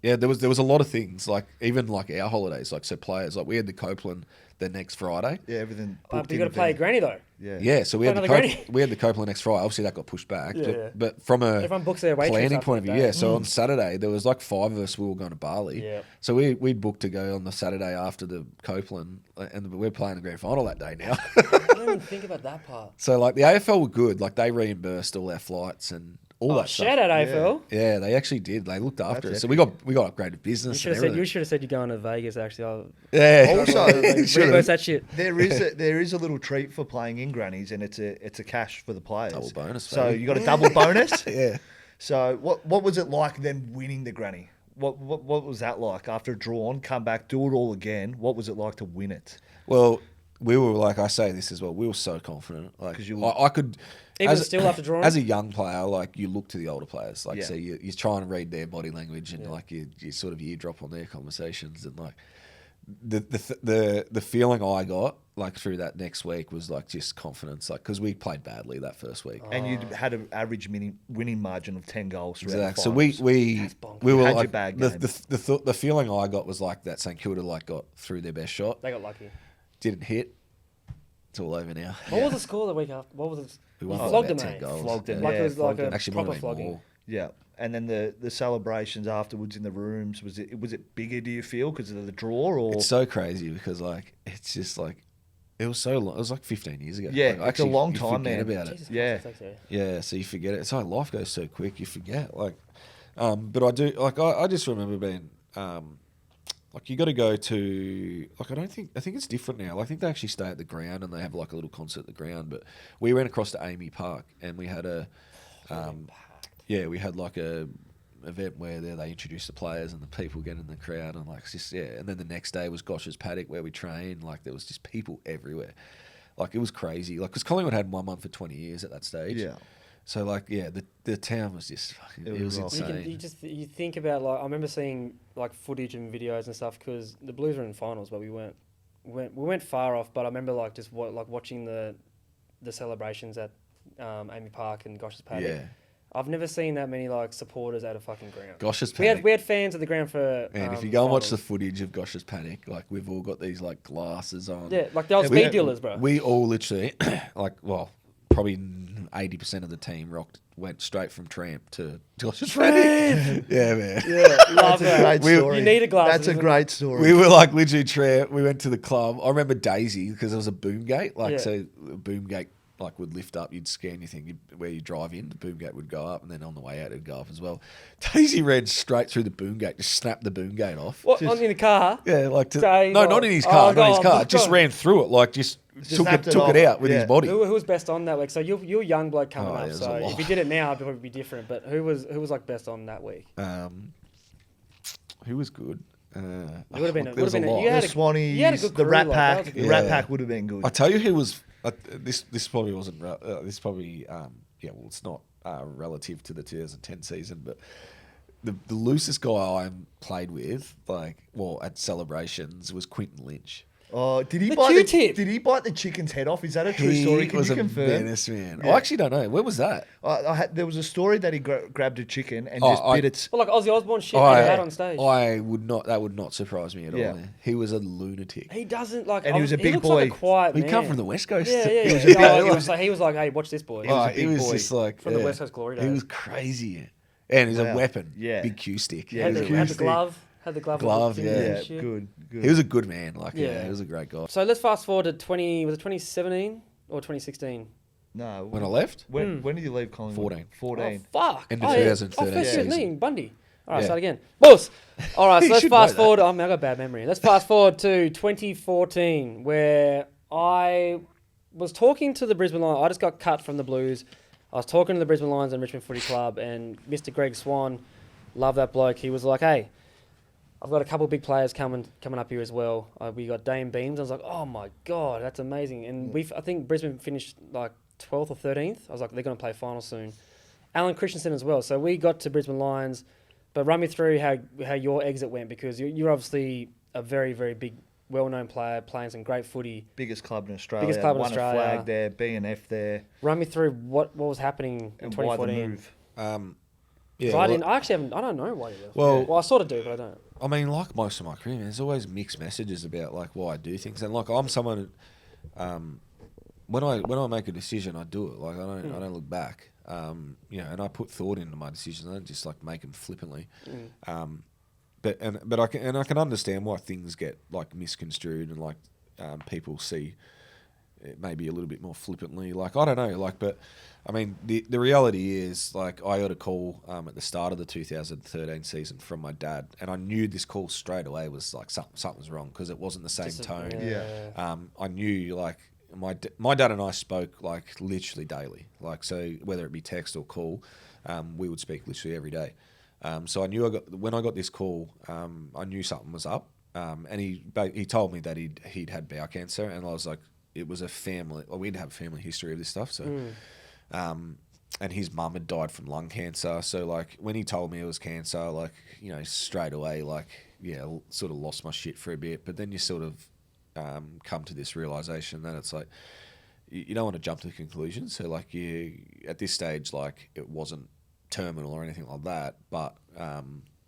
yeah, there was a lot of things, like even like our holidays, like so players, like we had the Copeland the next Friday. Yeah, everything. But booked you in got to play advance. granny though. Yeah. Yeah, so we had Play another granny. we had the Copeland next Friday. Obviously, that got pushed back. Yeah, but, yeah. but from a Everyone books their away trips planning after point of that view, day. yeah. So on Saturday, there was like 5 of us. We were going to Bali. Yeah. So we booked to go on the Saturday after the Copeland, and we're playing the grand final that day now. I didn't even think about that part. So like the AFL were good. Like they reimbursed all our flights and all that stuff. Shout out AFL. Yeah, they actually did. They looked after That's us. So we got upgraded business. You and everything. should have said you're going to Vegas. Actually, Yeah. Also, reimburse that shit. there is a little treat for playing in grannies, and it's a cash for the players. Double bonus, So baby. you got a double bonus. Yeah. So what was it like then winning the granny? What was that like after drawn? Come back, do it all again. What was it like to win it? Well, we were like I say this as well. We were so confident. Like 'Cause you- I could Even still after drawing? as a young player, like you look to the older players. Like Yeah. so you try and read their body language and like you sort of eardrop on their conversations and like the feeling I got like through that next week was like just confidence, like because we played badly that first week. And you had an average winning margin of 10 goals. throughout the Exactly. So finals. we were Had your like bag the, game. the feeling I got was like that St Kilda like got through their best shot, They got lucky. didn't hit. It's all over now. What was the score the week after? What was it? We won You by flogged about them, 10 mate. goals. Flogged them. Like Yeah, it was like flogged a them. Actually, proper might have been flogging. more. Yeah. And then the celebrations afterwards in the rooms, was it bigger, do you feel, because of the draw? Or It's so crazy because like it's just like it was so long. It was like 15 years ago. Yeah, Like, it's a actually, long you time, forget man. about it. Jesus Yeah. Christ, that's Yeah, so you forget it. It's like life goes so quick, you forget. Like, but I do like I just remember being like you got to go to like I think it's different now. Like, I think they actually stay at the ground and they have like a little concert at the ground. But we went across to Amy Park and we had a we had like a event where they introduced the players and the people get in the crowd and like it's just and then the next day was Gosh's paddock where we trained. Like there was just people everywhere. Like, it was crazy. Like, because Collingwood hadn't won one for 20 years at that stage. Yeah. So, like, yeah, the town was just fucking, it was insane. You think about, like, I remember seeing, like, footage and videos and stuff because the Blues were in finals, but we went far off. But I remember, like, just watching the celebrations at Amy Park and Gosh's Paddock. Yeah. I've never seen that many, like, supporters at a fucking ground. Gosh's Paddock. We had fans at the ground for. And if you go and watch finals. the footage of Gosh's Paddock, like, we've all got these, like, glasses on. Yeah, like the old speed dealers, bro. We all literally, like, well, probably 80% of the team went straight from Tramp to Gosh's Paddock. Yeah, man. Yeah, love That's a that. great story. You need a glass. That's a great story. We were like literally Tramp. We went to the club. I remember Daisy because there was a boom gate. Like, Yeah. so the boom gate like would lift up. You'd scan your thing where you drive in. The boom gate would go up, and then on the way out it'd go up as well. Daisy ran straight through the boom gate, just snapped the boom gate off. What, on in the car? Yeah, like Dave, no, not in his car. Not in his car. God. Just ran through it. Like just took snapped it it off. out with Yeah. his body. Who was best on that week? So you're a young bloke coming Oh, up. there's So a lot. if you did it now, it'd probably be different. But who was like best on that week? Who was good? It would have been. There was a lot. You had The a Swannies, good the crew, Rat like, Pack. that was a The good- Rat Yeah. Pack would have been good. I tell you who was this probably wasn't this probably yeah, well, it's not relative to the 2010 season, but the loosest guy I played with, like, well, at celebrations was Quinton Lynch. Oh, did he The bite Q-tip. Did he bite the chicken's head off? Is that a true He story? Can was you a confirm? menace, man. Yeah. I actually don't know. Where was that? There was a story that he grabbed a chicken and Oh, just bit its. Well, like Ozzy Osbourne shit that he had on stage. I would not. That would not surprise me at Yeah. all. Man. He was a lunatic. He doesn't like. And he was a big looks like a boy. quiet He man. come from the West Coast. Yeah, yeah, He yeah. was a big- He was like, hey, watch this boy. He was a he big was boy. just like From the West Coast glory He days. was crazy, and he's a Wow. weapon. Yeah. Big Q stick. Yeah, Had he the, was a had the stick. glove. Had the glove. Glove, with the yeah. fingers Yeah, and shit. good. He was a good man. Like, Yeah. yeah, he was a great guy. So let's fast forward to 2017 or 2016? No. When I left, When did you leave Collingwood? 14. 14. Oh, fuck. End of Oh, yeah. 2013 Oh, first year with season. me, Bundy. All right, Yeah. start again. Boss. All right, so You let's should know fast that. forward. I got a bad memory. Let's fast forward to 2014, where I was talking to the Brisbane Lions. I just got cut from the Blues. I was talking to the Brisbane Lions and Richmond Footy Club, and Mr. Greg Swan, love that bloke. He was like, hey, I've got a couple of big players coming up here as well. We got Dayne Beams. I was like, oh my God, that's amazing. And I think Brisbane finished like 12th or 13th. I was like, they're going to play final soon. Alan Christensen as well. So we got to Brisbane Lions, but run me through how your exit went, because you're obviously a very, very big, well-known player, playing some great footy. Biggest club in Australia. Biggest club in won Australia. a flag there, B&F there. Run me through what was happening in And why the 2014. move? Yeah, 'Cause well, I don't know why you left. Well- I sort of do, but I don't. I mean, like most of my career, man, there's always mixed messages about like why I do things, and like I'm someone, when I make a decision, I do it. Like I don't look back. You know, and I put thought into my decisions. I don't just like make them flippantly. But I can understand why things get like misconstrued and like people see it maybe a little bit more flippantly. Like I don't know. Like, but I mean, the reality is like I got a call at the start of the 2013 season from my dad, and I knew this call straight away was like something was wrong because it wasn't the same tone. Yeah. I knew like my dad and I spoke like literally daily. Like so whether it be text or call, we would speak literally every day. So I knew when I got this call, I knew something was up. And he told me that he'd had bowel cancer, and I was like, it was a family. Well, we'd have a family history of this stuff. So, and his mum had died from lung cancer. So like when he told me it was cancer, like you know straight away, like yeah, sort of lost my shit for a bit. But then you sort of come to this realization that it's like you don't want to jump to conclusions. So like at this stage, like it wasn't terminal or anything like that, but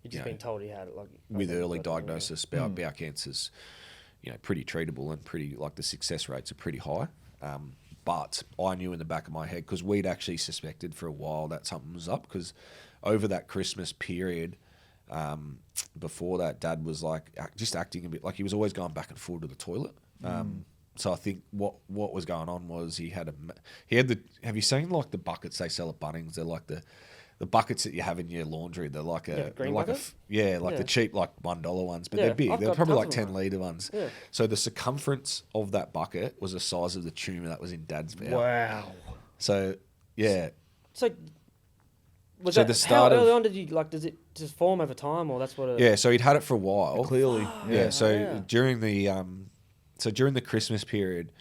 You've just been told he had it, like with early like, diagnosis, bowel cancer's pretty treatable and pretty like the success rates are pretty high. But I knew in the back of my head because we'd actually suspected for a while that something was up because over that Christmas period. Before that, Dad was like just acting a bit like he was always going back and forth to the toilet. So I think what was going on was he had have you seen like the buckets they sell at Bunnings? They're like the buckets that you have in your laundry. They're like green like bucket? the cheap like $1 ones, but Yeah, they're big. I've They're got probably tons like of them. 10-litre ones. Yeah. So the circumference of that bucket was the size of the tumour that was in Dad's bowel. Wow. So yeah. So, was So that, the start how of- early on did you like? Does it just form over time, or that's what? Yeah, so he'd had it for a while. Clearly. Yeah, so yeah. during the Christmas period,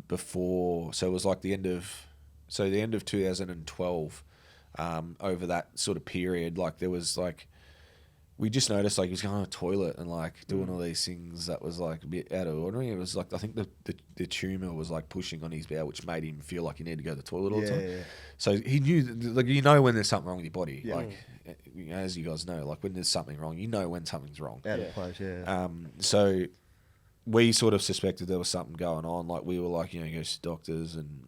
before. So it was like the end of 2012. Over that sort of period, like there was like, we just noticed like he was going to the toilet and like doing all these things that was like a bit out of ordinary. It was like, I think the tumour was like pushing on his bowel, which made him feel like he needed to go to the toilet all the time. Yeah. So he knew, like, you know when there's something wrong with your body. Yeah. Like, as you guys know, like when there's something wrong, you know when something's wrong. Out of place, yeah. So we sort of suspected there was something going on. Like we were like, you know, he goes to doctors and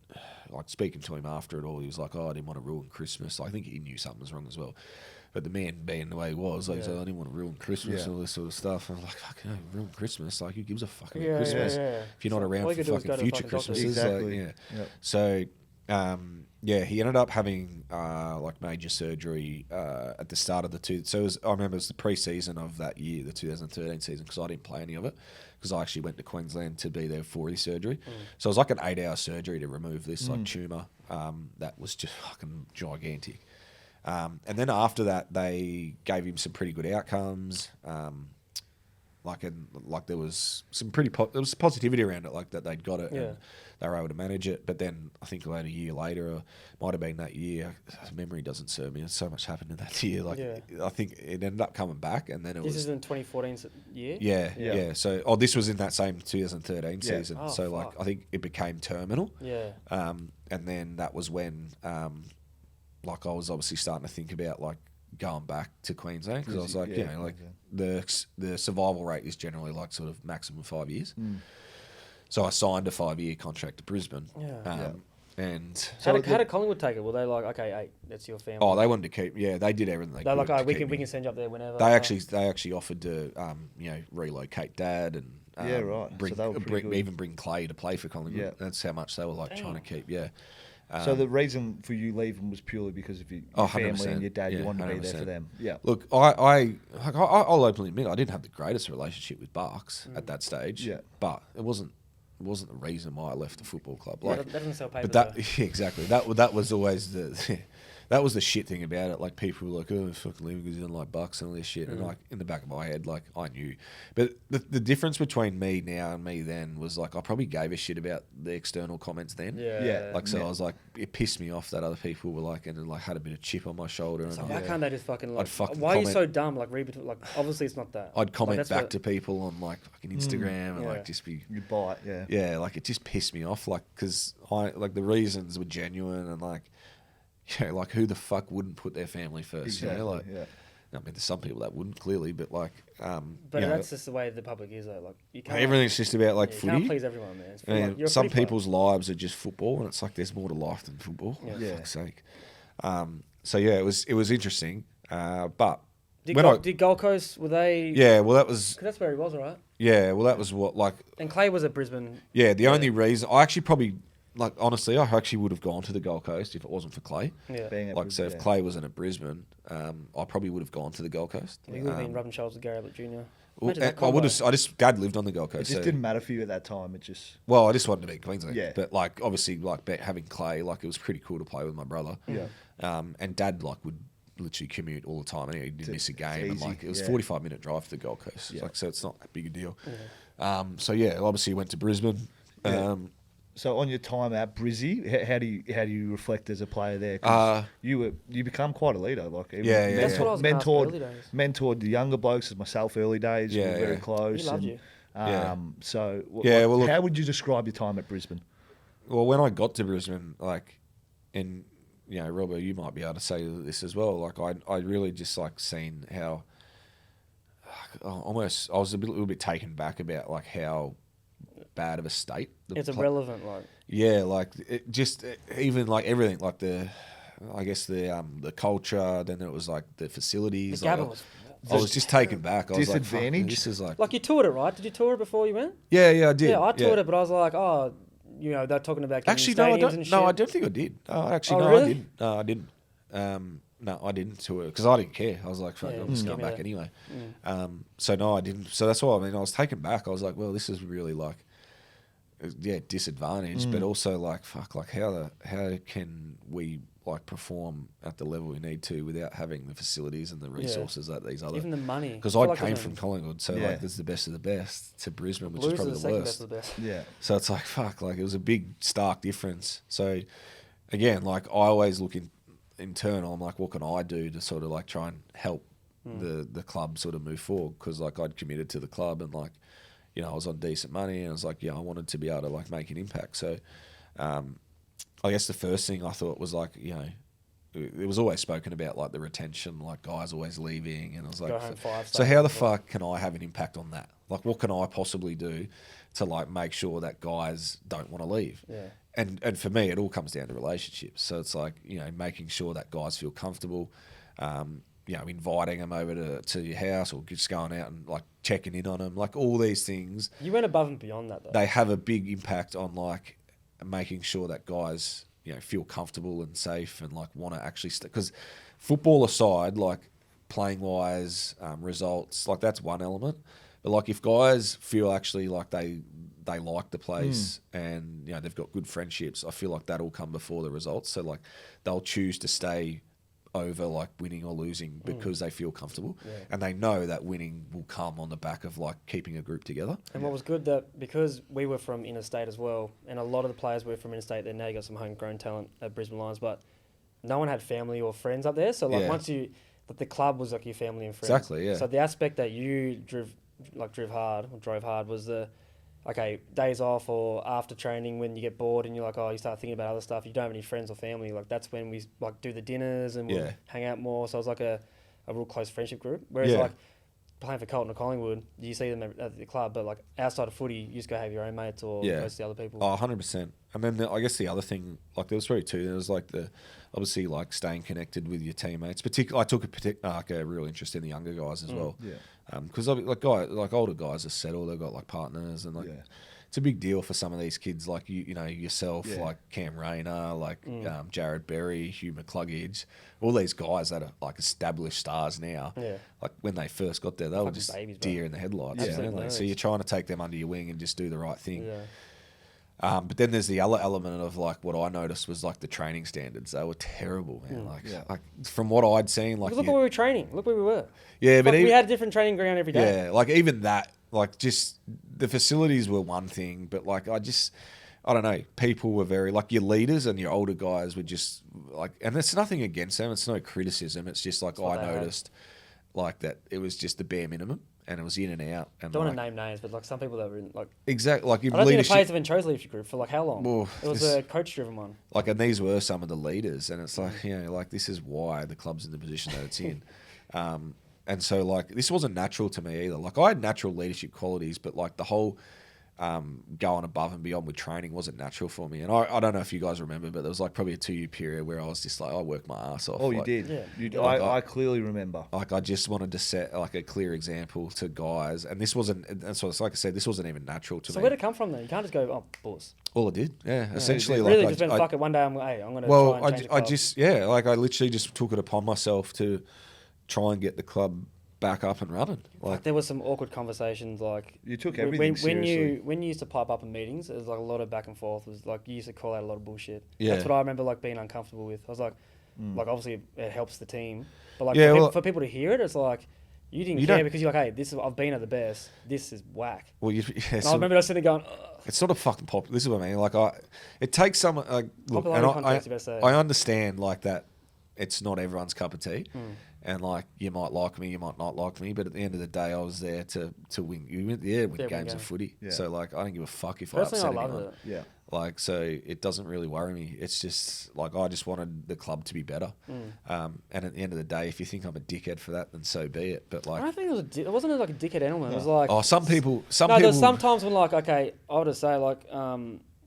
like speaking to him after it all, he was like, oh, I didn't want to ruin Christmas. I think he knew something was wrong as well. But the man being the way he was, like, so I didn't want to ruin Christmas and all this sort of stuff. And I was like, fuck, you know, ruin Christmas? Like, who gives a fuck about Christmas? If you're not around for fucking future Christmases. Exactly. Like, So, he ended up having, like, major surgery at the start of So I remember it was the pre-season of that year, the 2013 season, because I didn't play any of it, because I actually went to Queensland to be there for his surgery. So it was like an 8-hour surgery to remove this, like, tumour that was just fucking gigantic. And then after that, they gave him some pretty good outcomes. There was some pretty there was positivity around it, like that they'd got it and they were able to manage it. But then I think about a year later, or might have been that year, memory doesn't serve me. So much happened in that year. Like I think it ended up coming back, and then this is in 2014 year. Yeah. So this was in that same 2013 season. Oh, so like I think it became terminal. Yeah. And then that was when like I was obviously starting to think about like going back to Queensland, because I was like, you know, like the survival rate is generally like sort of maximum 5 years. So I signed a 5-year contract to Brisbane. And how did Collingwood take it? Were they like, okay, 8, that's your family? Oh, they wanted to keep. Yeah, they did everything they could. They're like, oh, we can send you up there whenever. They actually offered to relocate Dad and bring Clay to play for Collingwood. Yeah. That's how much they were like trying to keep. Yeah. So the reason for you leaving was purely because of your family and your dad. You wanted to be there for them. Yeah. Look, I'll openly admit I didn't have the greatest relationship with Barks at that stage. Yeah. But it wasn't the reason why I left the football club. Like, that doesn't sell papers. But exactly. That was always that was the shit thing about it. Like, people were like, oh, fucking leaving because you don't like Bucks and all this shit. And like in the back of my head, like I knew. But the difference between me now and me then was like I probably gave a shit about the external comments then. Yeah. Like I was like, it pissed me off that other people were like, and like had a bit of chip on my shoulder. And why can't they just fucking like? Why are you so dumb? Like read between, like obviously it's not that. I'd comment back to people on like fucking Instagram and like just be you bite. Yeah, like it just pissed me off. Like because the reasons were genuine and like. Yeah, like who the fuck wouldn't put their family first? Exactly, you know, like, I mean, there's some people that wouldn't clearly, but like, but that's just the way the public is, though. Like, you can't. Everything's just about like footy. You can't please everyone, man. Like, some people's lives are just football, and it's like there's more to life than football. For fuck's sake. So yeah, it was interesting, but. Did Gold Coast, were they... Yeah, well, that was... Because that's where he was, right? Yeah, well, that was what, like... And Clay was at Brisbane. Yeah, the only reason... I actually probably... Like, honestly, I actually would have gone to the Gold Coast if it wasn't for Clay. Yeah. Like, so if Clay wasn't at Brisbane, I probably would have gone to the Gold Coast. He would have been rubbing shoulders with Gary Ablett Jr. I would have... Dad lived on the Gold Coast. It just didn't matter for you at that time. It just... Well, I just wanted to be in Queensland. Yeah. But, like, obviously, like, having Clay, like, it was pretty cool to play with my brother. Yeah. And Dad, like, would literally commute all the time. Anyway, he didn't miss a game. And, like, it was a 45-minute drive to the Gold Coast. Like, so it's not that big a deal. Yeah. So, yeah, obviously went to Brisbane. So on your time at Brizzy, how do you reflect as a player there? 'Cause you become quite a leader. Like That's what I was mentored the younger blokes as myself early days. We were very close. He loved you. So how would you describe your time at Brisbane? Well, when I got to Brisbane, like, and you know, Robbo, you might be able to say this as well. Like, I really just like seen how almost I was a little bit taken back about like how bad of a state. It's irrelevant, like. Yeah, like it just even like everything, like the culture. Then it was like the facilities. I was just taken back. I was disadvantaged. Like, this is like you toured it, right? Did you tour it before you went? Yeah, I did. Yeah, I toured it, but I was like, oh, you know, they're talking about actually no, I don't think I did. Really? I didn't. No, I didn't. No, I didn't tour it because I didn't care. I was like, fuck, I'm just going back anyway. So no, I didn't. So that's why I was taken back. I was like, well, this is really like, disadvantaged, but also like, fuck, like how can we like perform at the level we need to without having the facilities and the resources that these other. Even the money. Because I came from Collingwood, so like this is the best of the best, to Brisbane, which is probably the worst. Best of the best. Yeah. So it's like fuck, like it was a big stark difference. So again, like I always look internal. I'm like, what can I do to sort of like try and help the club sort of move forward? Because like I'd committed to the club and like, you know, I was on decent money and I was like, yeah, I wanted to be able to like make an impact. So I guess the first thing I thought was like, you know, it was always spoken about like the retention, like guys always leaving, and I was like, so how the fuck can I have an impact on that? Like, what can I possibly do to like make sure that guys don't want to leave? Yeah. And for me, it all comes down to relationships. So it's like, you know, making sure that guys feel comfortable, you know, inviting them over to your house or just going out and like checking in on them, like all these things. You went above and beyond that though. They have a big impact on like making sure that guys, you know, feel comfortable and safe and like want to actually because football aside, like playing wise, results, like that's one element. But like if guys feel actually like they like the place and, you know, they've got good friendships, I feel like that'll come before the results. So like they'll choose to stay over like winning or losing because they feel comfortable and they know that winning will come on the back of like keeping a group together. And what was good that because we were from interstate as well, and a lot of the players were from interstate, then now you got some homegrown talent at Brisbane Lions, but no one had family or friends up there. So like once you, like the club was like your family and friends. Exactly, yeah. So the aspect that you drove hard was the, okay, days off or after training when you get bored and you're like, oh, you start thinking about other stuff, you don't have any friends or family, like that's when we like do the dinners and we'll hang out more. So it was like a real close friendship group. Whereas like playing for Colton or Collingwood, you see them at the club, but like outside of footy, you just go have your own mates or most of the other people. Oh, 100%. And then I guess the other thing, like there was probably two, there was like obviously like staying connected with your teammates. Particularly, I took a real interest in the younger guys as well. Yeah. Because like older guys are settled, they've got like partners and like it's a big deal for some of these kids like you know yourself, like Cam Rayner, like Jared Berry, Hugh McCluggage, all these guys that are like established stars now. Yeah. Like when they first got there, they were just babies, deer in the headlights. So you're trying to take them under your wing and just do the right thing. Yeah. But then there's the other element of like what I noticed was like the training standards. They were terrible, man. Like from what I'd seen, like look where we were training. Look where we were. Yeah, but we had a different training ground every day. Yeah, like even that, like just the facilities were one thing, but like I don't know. People were very like your leaders and your older guys were just like, and it's nothing against them. It's no criticism. It's just like I noticed, like that it was just the bare minimum. And it was in and out. And don't want to name names, but like some people that were in like exactly like in I don't leadership. think the players have chose leadership group for like how long? Well, it was a coach-driven one. Like, and these were some of the leaders, and it's like like this is why the club's in the position that it's in. And so like this wasn't natural to me either. Like I had natural leadership qualities, but like the whole going above and beyond with training wasn't natural for me. And I don't know if you guys remember, but there was like probably a 2-year period where I was just like, I worked my ass off. Oh, like, you did? Yeah. I clearly remember. Like I just wanted to set like a clear example to guys. And this wasn't, and so it's like I said, this wasn't even natural to me. So where did it come from then? You can't just go, oh, bulls. All I did, essentially. Really like just been fuck it one day, I'm going to try and change the club. Like I literally just took it upon myself to try and get the club back up and running. Like there was some awkward conversations. Like you took everything seriously. When you used to pipe up in meetings, there was like a lot of back and forth. It was like you used to call out a lot of bullshit. Yeah. That's what I remember like being uncomfortable with. I was like, like obviously it helps the team, but like for people to hear it, it's like you didn't care because you're like, hey, I've been at the best. This is whack. Well, I remember I was sitting there going, ugh. It's not a fucking pop. This is what I mean. Like it takes some like look, and I understand like that. It's not everyone's cup of tea. And like you might like me, you might not like me, but at the end of the day, I was there to win. Win games of footy. Yeah. So like, I don't give a fuck if Personally, I upset anyone. It. Yeah. Like, so it doesn't really worry me. It's just like I just wanted the club to be better. And at the end of the day, if you think I'm a dickhead for that, then so be it. But like, I don't think it wasn't like a dickhead element. It was like some people. There's sometimes when like okay, I would just say like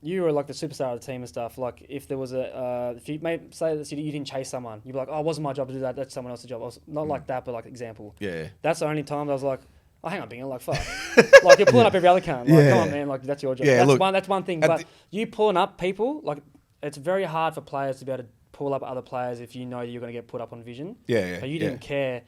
you were like the superstar of the team and stuff. Like if there was if you say that you didn't chase someone, you'd be like, oh, it wasn't my job to do that. That's someone else's job. I was not like that, but like example. Yeah. That's the only time I was like, oh, hang on, Bingham, like fuck. Like you're pulling up every other cunt. Like come on, man. Like that's your job. Yeah, that's one thing. But you pulling up people, like it's very hard for players to be able to pull up other players if you know you're going to get put up on vision. Yeah. So you didn't care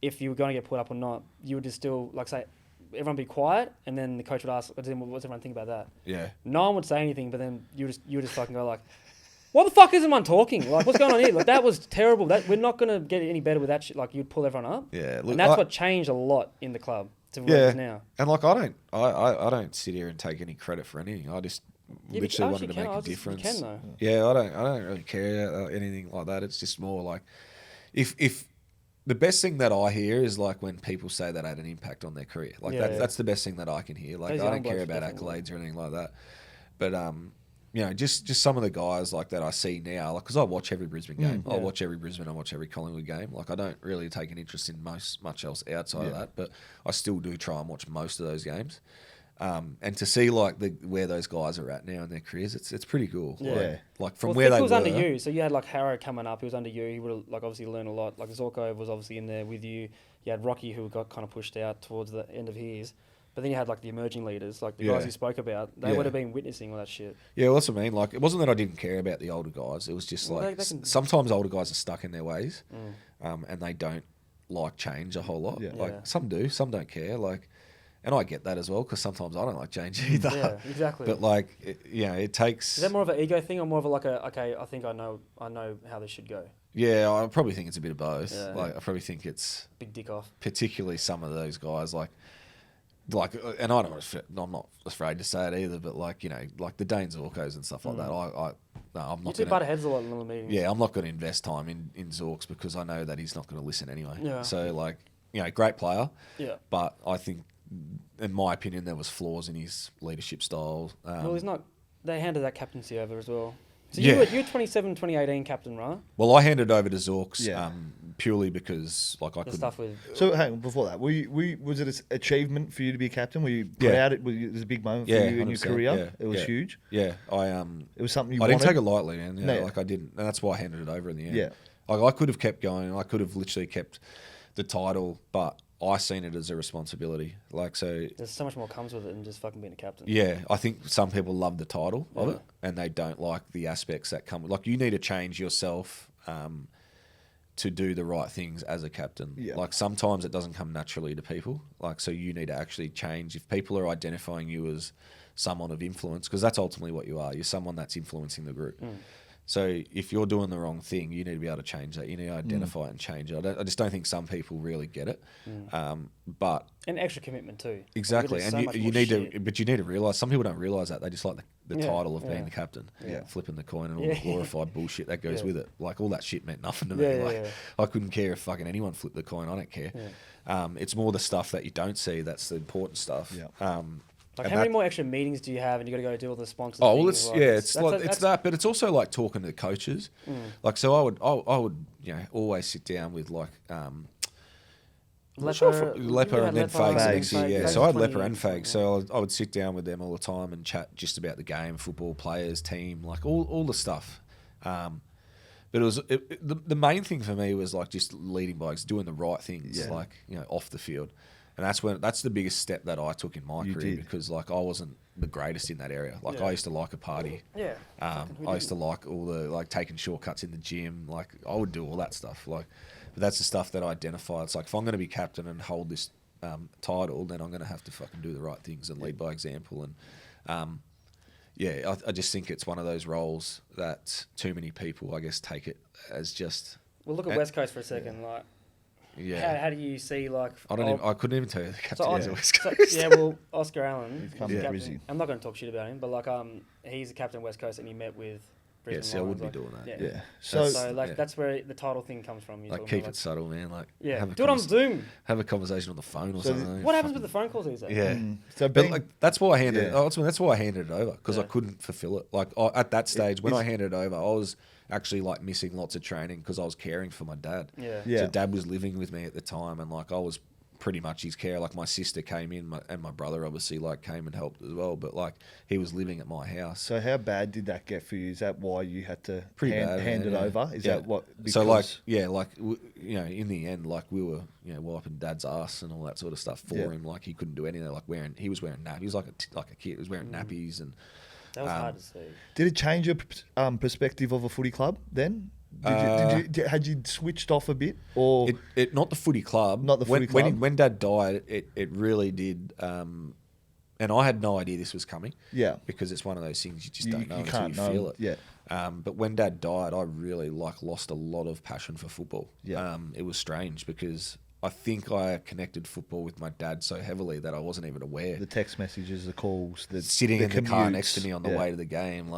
if you were going to get put up or not. You would just still like say, everyone be quiet, and then the coach would ask, what's everyone think about that? Yeah. No one would say anything, but then you would just fucking go like, Why the fuck isn't one talking? Like, what's going on here? Like, that was terrible. We're not going to get any better with that shit. Like, you'd pull everyone up. Yeah, and that's what changed a lot in the club to where it is now. And like, I don't sit here and take any credit for anything. I just literally wanted to make a difference. You can, though. Yeah, I don't really care anything like that. It's just more like, if the best thing that I hear is like when people say that had an impact on their career. Like that's the best thing that I can hear. Like, I don't care about accolades or anything like that. But you know, just some of the guys like that I see now, like, because I watch every Brisbane game. I watch every Brisbane, I watch every Collingwood game. Like, I don't really take an interest in much else outside of that, but I still do try and watch most of those games. And to see like where those guys are at now in their careers, it's pretty cool. Yeah. Like from where they were. was under you, so you had like Harrow coming up. He was under you. He would have like obviously learned a lot. Like Zorko was obviously in there with you. You had Rocky who got kind of pushed out towards the end of his. But then you had like the emerging leaders, like the guys you spoke about. They would have been witnessing all that shit. Yeah, well, that's what I mean. Like, it wasn't that I didn't care about the older guys. It was just sometimes older guys are stuck in their ways, and they don't like change a whole lot. Yeah. Like some do, some don't care. Like. And I get that as well, because sometimes I don't like change either. Yeah, exactly. But like, it takes. Is that more of an ego thing, or more of okay, I think I know how this should go? Yeah, I probably think it's a bit of both. Yeah. Like, I probably think it's big dick off. Particularly some of those guys, like, and I'm not afraid to say it either. But like, you know, like the Daynes Zorkos and stuff like that. I'm not. You two butt heads a lot in little meetings. Yeah, I'm not going to invest time in Zorks because I know that he's not going to listen anyway. Yeah. So like, you know, great player. Yeah. But I think, in my opinion, there was flaws in his leadership style. Well, he's not. They handed that captaincy over as well. So you were 2018 captain, right? Well, I handed over to Zorks Yeah. Purely because like I The couldn't. stuff with. So hang on, before that, was it an achievement for you to be captain? Were you proud? It was a big moment for you in your 100%, career. yeah, It was huge. Yeah, It was something you I wanted. didn't take it lightly, man. Yeah, No. like I didn't, and that's why I handed it over in the end. Yeah. Like I could have kept going. I could have literally kept the title, but I seen it as a responsibility. Like, so There's so much more comes with it than just fucking being a captain. yeah, I think some people love the title of it, and they don't like the aspects that come. Like, you need to change yourself to do the right things as a captain. Yeah. Like, sometimes it doesn't come naturally to people. Like, so you need to actually change. If people are identifying you as someone of influence, because that's ultimately what you are. You're someone that's influencing the group. So if you're doing the wrong thing, you need to be able to change that. You need to identify it and change it. I just don't think some people really get it. But And extra commitment too. exactly, Like, and so you much need more to, shit. but you need to realize some people don't realize that they just like the title of being the captain, Yeah. flipping the coin and all the glorified bullshit that goes with it. Like, all that shit meant nothing to me. Yeah, Like, yeah. I couldn't care if fucking anyone flipped the coin. I don't care. It's more the stuff that you don't see that's the important stuff. Yeah. Like, and how many that- more extra meetings do you have, and you got to go do all the sponsors? Oh well, things, it's that's that, but it's also like talking to the coaches. Like, so I would you know, always sit down with like Lepper and then Fags the next year. Yeah, so I had Lepper and Fags, so I would sit down with them all the time and chat just about the game, football, players, team, like all the stuff. But it was the main thing for me was like just leading by doing the right things, like, you know, off the field. And that's the biggest step that I took in my career, because like I wasn't the greatest in that area. Like, I used to like a party. Yeah. I used to like all the like taking shortcuts in the gym. Like, I would do all that stuff. Like, but that's the stuff that I identify. It's like, if I'm going to be captain and hold this title, then I'm going to have to fucking do the right things and lead by example. And I just think it's one of those roles that too many people, I guess, take it as just. Well, look at West Coast for a second. Like, how do you see like? I couldn't even tell you the captain is West Coast. Well, Oscar Allen. He's come to Brizzy. I'm not going to talk shit about him, but like, he's the captain of West Coast, and he met with. Brisbane See, I Lions, wouldn't be doing that. Yeah. So that's where the title thing comes from. Like, keep it subtle, man. Like, do it on Zoom. Have a conversation on the phone or something. What happens with the phone calls these days? Yeah. So But like, that's why I handed it. That's why I handed it over, because I Yeah. couldn't fulfill it. Like, at that stage when I handed it over, I was actually like missing lots of training because I was caring for my dad. Yeah. Yeah. So Dad was living with me at the time, and like I was pretty much his care. Like, my sister came in, and my brother obviously like came and helped as well. But like, he was living at my house. So how bad did that get for you? Is that why you had to Pretty hand bad, it yeah. over? Is that what? So like, because- you know, in the end, like, we were, you know, wiping Dad's ass and all that sort of stuff for him. Like, he couldn't do anything. Like, he was wearing nappies. He was like a kid. He was wearing nappies, and That was hard to see. Did it change your perspective of a footy club then? Had you switched off a bit, or it not the footy club? Not the footy club. When Dad died, it really did. and I had no idea this was coming. Yeah. Because it's one of those things you just don't know You until can't you know. feel it. Yeah. But when Dad died, I really lost a lot of passion for football. Yeah. It was strange because I think I connected football with my dad so heavily that I wasn't even aware. The text messages, the calls, Sitting in the car next to me on the yeah. way to the game,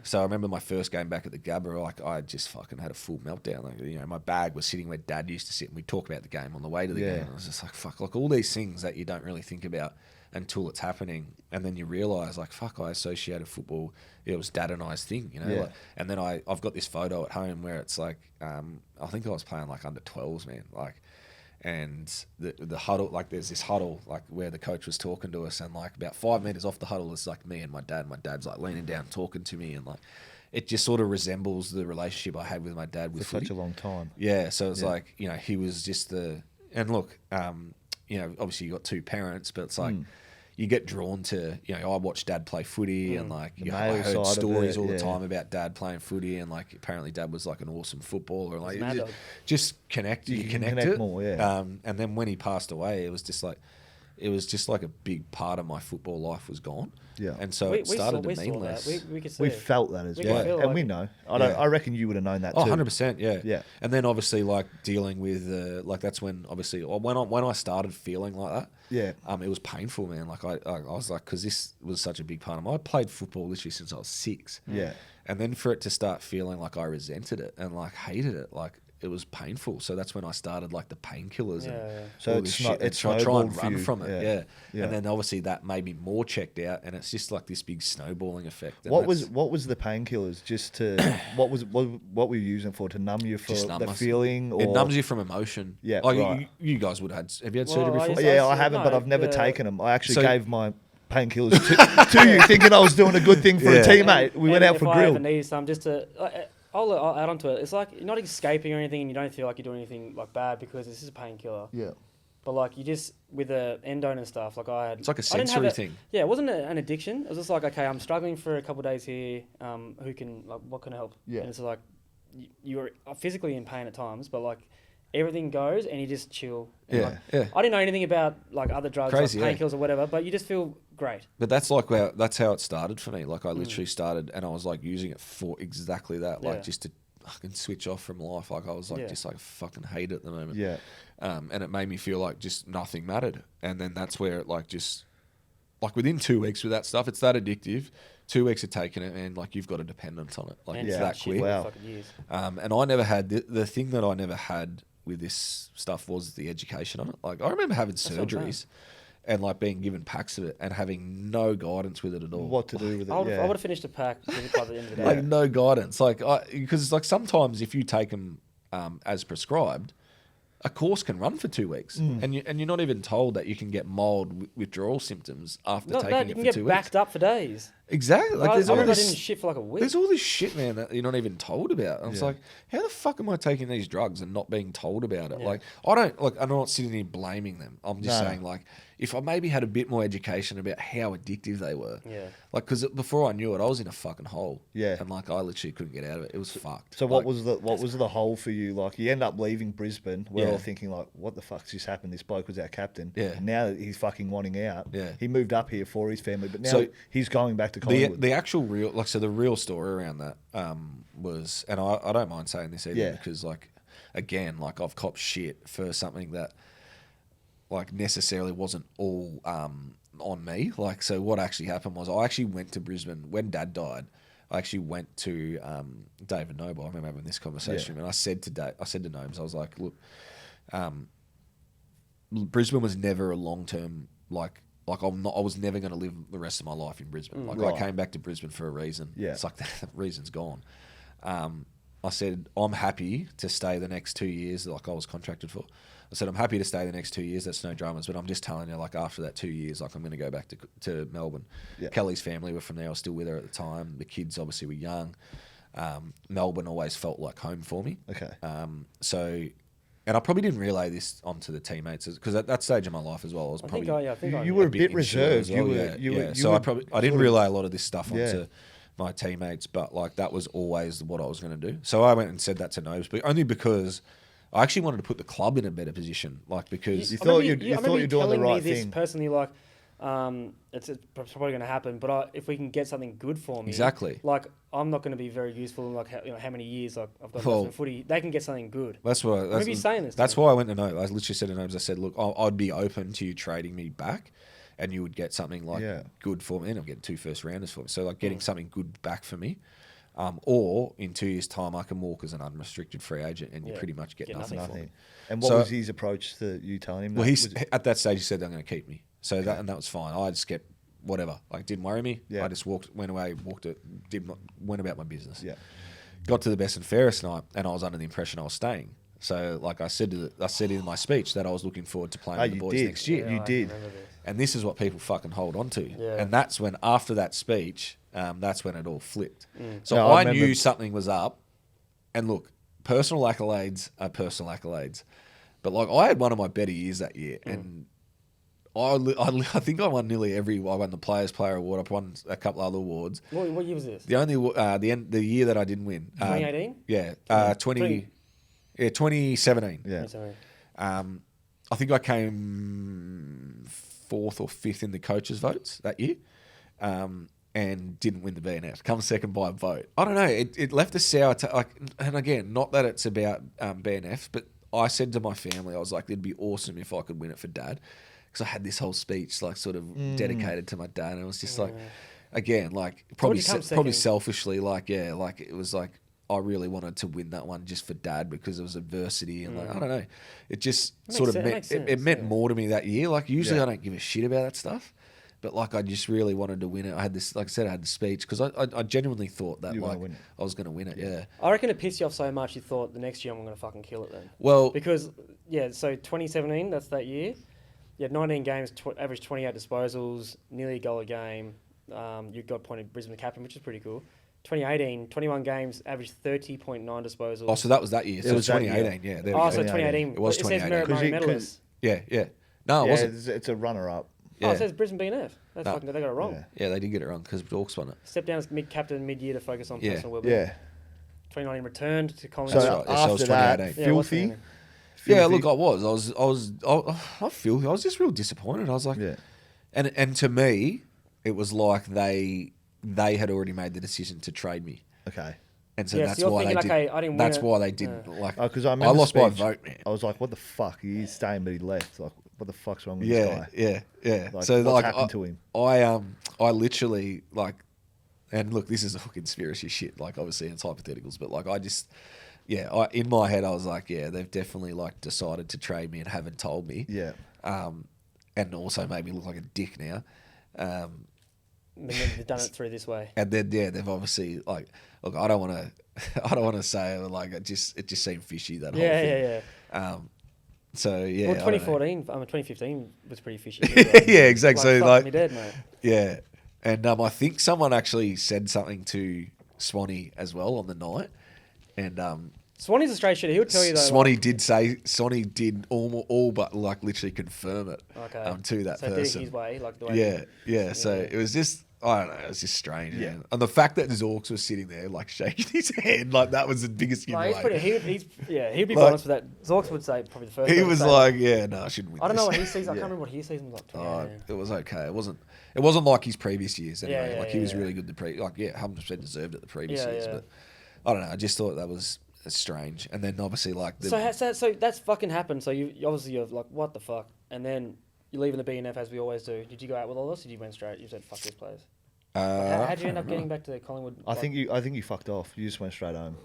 So I remember my first game back at the Gabba, I just fucking had a full meltdown. My bag was sitting where Dad used to sit, and we'd talk about the game on the way to the game. And I was just like, fuck, all these things that you don't really think about until it's happening, and then you realise, fuck, I associated football. It was Dad and I's thing, Yeah. and then I've got this photo at home where it's I think I was playing under 12s, man, and the huddle, there's this huddle, where the coach was talking to us, and about 5 meters off the huddle is me and my dad. My dad's leaning down talking to me, and it just sort of resembles the relationship I had with my dad with for such a long time. Yeah, so it's he was just and look, obviously you got two parents, but it's you get drawn to, I watched Dad play footy, and I heard stories all the time about Dad playing footy, and apparently Dad was an awesome footballer, and just connect. You connect it more, yeah. And then when he passed away, it was just a big part of my football life was gone. Yeah. And so it started to mean less. We could see We it. felt that as We well, feel and we know. I reckon you would have known that too. 100%, yeah. Yeah. And then obviously dealing with that's when obviously when I started feeling like that. Yeah. It was painful, man. I was because this was such a big part of me. I played football literally since I was 6. Yeah. And then for it to start feeling I resented it and hated it, it was painful. So that's when I started the painkillers and So all it's this shit. it's try and snowballed for run you. from it. Yeah. Yeah. And then obviously that made me more checked out, and it's just this big snowballing effect. And What was the painkillers? Just to what were you using for, to numb you for Just numb the myself. feeling? Or It numbs you from emotion. Yeah, Like right. you guys would have had. Have you had Well, surgery I before? used- I haven't, but no, I've never the- taken them. I actually So- gave my painkillers to you, thinking I was doing a good thing for a Yeah. teammate. We went out for If I ever grill. need some, just to, I'll add on to it. It's you're not escaping or anything, and you don't feel like you're doing anything bad because this is a painkiller. Yeah. But you just with the endone and stuff, I had. It's like a I didn't have sensory thing. Yeah, it wasn't an addiction. It was just okay, I'm struggling for a couple of days here. Who can what can help? Yeah. And it's you're physically in pain at times, but everything goes and you just chill. And, Yeah, yeah. I didn't know anything about other drugs, Crazy, like painkillers or whatever, but you just feel great. But that's that's how it started for me. I literally started, and I was using it for exactly that, Yeah. just to fucking switch off from life. I was just fucking hate it at the moment. Yeah. And it made me feel just nothing mattered. And then that's where it just within 2 weeks with that stuff, it's that addictive. 2 weeks of taking it, and you've got a dependence on it. And It's yeah. that shit quick. for Wow. fucking years. And I never had the thing that I never had with this stuff was the education on it. I remember having what I'm saying. surgeries and being given packs of it and having no guidance with it at all. What to do with it? I would Yeah. have finished a pack by the end of the day. No guidance. Because sometimes if you take them as prescribed, a course can run for 2 weeks, and you're not even told that you can get mild withdrawal symptoms after Not taking that, you it can for get 2 backed weeks. up for days. Exactly. I There's all remember I didn't this. shit for a week. There's all this shit, man, that you're not even told about. And it's Yeah. how the fuck am I taking these drugs and not being told about it? Yeah. I don't I'm not sitting here blaming them. I'm just No. saying if I maybe had a bit more education about how addictive they were. Yeah. Because before I knew it, I was in a fucking hole. Yeah. And I literally couldn't get out of it. It was fucked. So what was the hole for you? You end up leaving Brisbane. We're Yeah. all thinking what the fuck's just happened? This bloke was our captain. Yeah. Now that he's fucking wanting out. Yeah. He moved up here for his family, but now So he's going back to Collingwood. The actual real the real story around that was, and I don't mind saying this either, Yeah. because again I've copped shit for something that necessarily wasn't all on me. So what actually happened was I actually went to Brisbane when Dad died. I actually went to David Noble. I remember having this conversation, and I said to Nobes, I was like, look, Brisbane was never a long term I was never going to live the rest of my life in Brisbane. Right. I came back to Brisbane for a reason. Yeah. It's that reason's gone. I said, I'm happy to stay the next 2 years I was contracted for. I said, I'm happy to stay the next 2 years. That's no dramas. But I'm just telling you, after that 2 years, I'm going to go back to Melbourne. Yeah. Kelly's family were from there. I was still with her at the time. The kids obviously were young. Melbourne always felt like home for me. Okay. And I probably didn't relay this onto the teammates because at that stage of my life as well, I was probably You were a bit immature reserved. as well, You were. So I didn't relay a lot of this stuff Yeah. onto my teammates, but that was always what I was going to do. So I went and said that to Nobes, but only because I actually wanted to put the club in a better position, because You thought you were doing the right thing. Personally, it's probably going to happen. But if we can get something good for me, Exactly. Like I'm not going to be very useful in like how many years I've got in footy. They can get something good. That's what. Maybe you're saying this. That's why I went to Nobes. I literally said to Nobes, I said, look, I'd be open to you trading me back, and you would get something like good for me. And I'm getting 2 first rounders for me. So like getting something good back for me. Or in 2 years' time, I can walk as an unrestricted free agent, and you pretty much get nothing for me. And what was his approach to you telling him? Well, at that stage, he said they're going to keep me. So that was fine. I just kept whatever. Like, didn't worry me. Yeah. I just went away, went about my business. Yeah. Got to the best and fairest night, and I was under the impression I was staying. So, like I said in my speech that I was looking forward to playing with the boys next year. You did. And this is what people fucking hold on to. Yeah. And that's when, after that speech, that's when it all flipped. So I knew something was up. And look, personal accolades are personal accolades. But like, I had one of my better years that year, and I think I won nearly I won the Players Player Award. I won a couple other awards. What year was this? The year that I didn't win. 2018? Yeah. 2017. Yeah. I think I came 4th or 5th in the coaches' votes that year, and didn't win the BNF. Come second by a vote. I don't know. It left a sour and again, not that it's about BNF, but I said to my family, I was like, it'd be awesome if I could win it for Dad, because I had this whole speech like sort of dedicated to my dad, and it was just like, again, like probably selfishly, like it was like I really wanted to win that one just for Dad because it was adversity, and like I don't know, it just it meant more to me that year. Like usually I don't give a shit about that stuff, but like I just really wanted to win it. I had this, like I said, I had the speech because I genuinely thought that like I was going to win it. Yeah. I reckon it pissed you off so much you thought the next year I'm going to fucking kill it then. Well, because so 2017, that's that year. You had 19 games, averaged 28 disposals, nearly a goal a game. You got appointed Brisbane captain, which is pretty cool. 2018, 21 games, averaged 30.9 disposals. Oh, so that was that year. So it was 2018, yeah. So 2018. It was 2018. It says Murray medalist. Yeah. No, it wasn't. It's a runner-up. Yeah. Oh, it says Brisbane BNF. They got it wrong. Yeah, they did get it wrong because Hawks won it. Stepped down as captain mid-year to focus on personal well-being. Yeah. 2019 returned to Collingwood. So after that, filthy. Yeah, look, I was just real disappointed. I was like, and to me, it was like they had already made the decision to trade me. Okay. And so that's why they did. Okay, I didn't that's win why they didn't like. Because I lost by a vote, man. I was like, "What the fuck? He's staying, but he left. Like, what the fuck's wrong with this guy?" Yeah. Like, so what's happened to him? I literally like, and look, this is all conspiracy shit. Like, obviously, it's hypotheticals, but like, I just. Yeah, in my head, I was like, yeah, they've definitely like decided to trade me and haven't told me. Yeah. And also made me look like a dick now. They've done it through this way. And then they've obviously like, look, I don't want to say it, like it just seemed fishy that whole thing. Yeah. So yeah. Well, 2015 was pretty fishy. Yeah, exactly. Like me dead, mate. Yeah, and I think someone actually said something to Swanee as well on the night. And Swanee's a straight shooter. He'll tell you though. Swanee did all but like literally confirm it. Okay. To that person. So did it his way, like the way. Yeah. So it was just, I don't know. It was just strange. Yeah. Man. And the fact that Zorks was sitting there like shaking his head, like that was the biggest giveaway. He'd be honest with that. Zorks would say probably the first. He was like, I shouldn't win. I don't know what he sees. I can't remember what he sees. Like, it was okay. It wasn't like his previous years anyway. He was really good. 100% deserved it the previous years, but. I don't know. I just thought that was strange, and then obviously like so that's fucking happened. So you're like, what the fuck? And then you're leaving the BNF as we always do. Did you go out with all this? Or did you went straight? You said fuck these players. How'd you end up getting back to Collingwood? I think you fucked off. You just went straight home.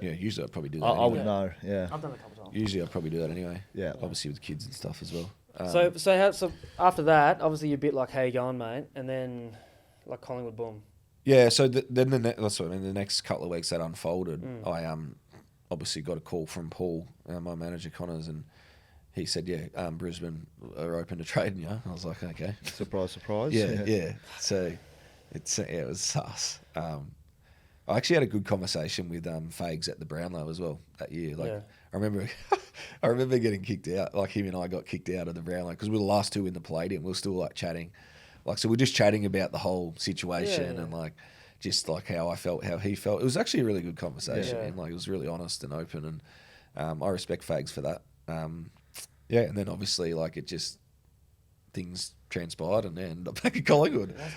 Yeah, usually I'd probably do that. I would know. Yeah, I've done it a couple times. Usually I'd probably do that anyway. Yeah, obviously with kids and stuff as well. So after that, obviously you're a bit like, how you going, mate? And then like Collingwood, boom. Yeah, so then the next couple of weeks that unfolded, I obviously got a call from Paul, my manager Connors, and he said, Brisbane are open to trading you. I was like, okay. Surprise. Yeah. So it was sus. I actually had a good conversation with Fags at the Brownlow as well that year. I remember getting kicked out. Like him and I got kicked out of the Brownlow because we were the last two in the Palladium. We were still like chatting. Like, so we're just chatting about the whole situation and like, just like how I felt, how he felt. It was actually a really good conversation, and like it was really honest and open, and I respect Fags for that. And then obviously like it just things transpired and ended up back at Collingwood. That's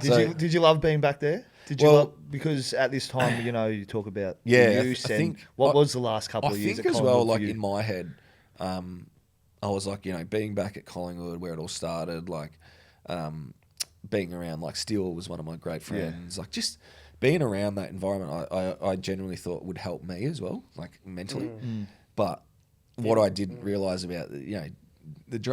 crazy. Did you love being back there? Did you love, because at this time, you talk about Yeah, use I and think what was the last couple of years I at think as Collingwood well, for you? in my head, I was like, being back at Collingwood where it all started, being around, Steele was one of my great friends, just being around that environment, I genuinely thought would help me as well, mentally. But what I didn't realise about, the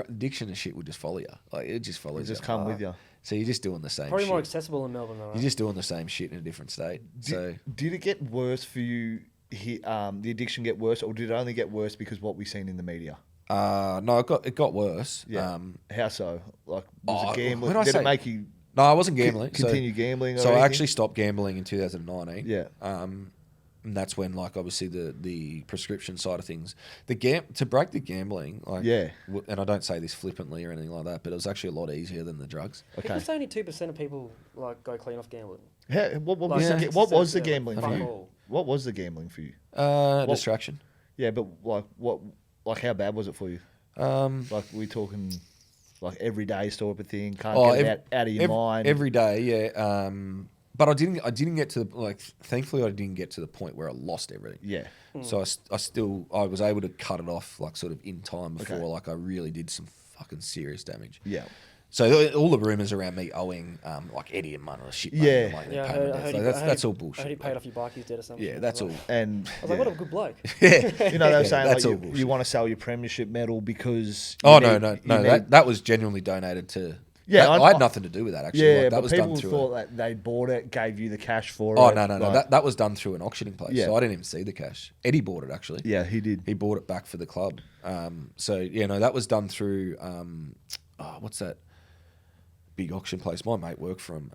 addiction and shit would just follow you. It just follows you. Just come with you. So you're just doing the same Probably shit. more accessible in Melbourne, though. Right? You're just doing the same shit in a different state. Did it get worse for you, the addiction get worse, or did it only get worse because what we've seen in the media? No, it got worse. Yeah. How so? Was it gambling? when I Did say- it make you No, I wasn't gambling. continue gambling? Or So I anything? actually stopped gambling in 2019. Yeah. And that's when, obviously the prescription side of things, to break the gambling, Yeah. And I don't say this flippantly or anything like that, but it was actually a lot easier than the drugs. People say only 2% of people go clean off gambling. What Like, was yeah. what was the 60% gambling for fuck you? all. What was the gambling for you? Distraction. Yeah, but how bad was it for you? We talking every day sort of a thing. Can't get it out of your mind. Every day, yeah. But I didn't get to thankfully I didn't get to the point where I lost everything. Yeah. So I was able to cut it off sort of in time before I really did some fucking serious damage. Yeah. So all the rumours around me owing Eddie and money or shit. Yeah. Money, Yeah, that's all bullshit. I heard he paid off your bike, he's dead or something. Yeah, that's all. And I was like, what a good bloke. Yeah, they were saying that's all you bullshit. want to sell your premiership medal because No. That was genuinely donated to. Yeah, I had nothing to do with that actually. Yeah, that but was people done through thought that they bought it, gave you the cash for Oh it. no! That was done through an auctioning place. Yeah. So I didn't even see the cash. Eddie bought it actually. Yeah, he did. He bought it back for the club. That was done through. What's that big auction place? My mate worked from.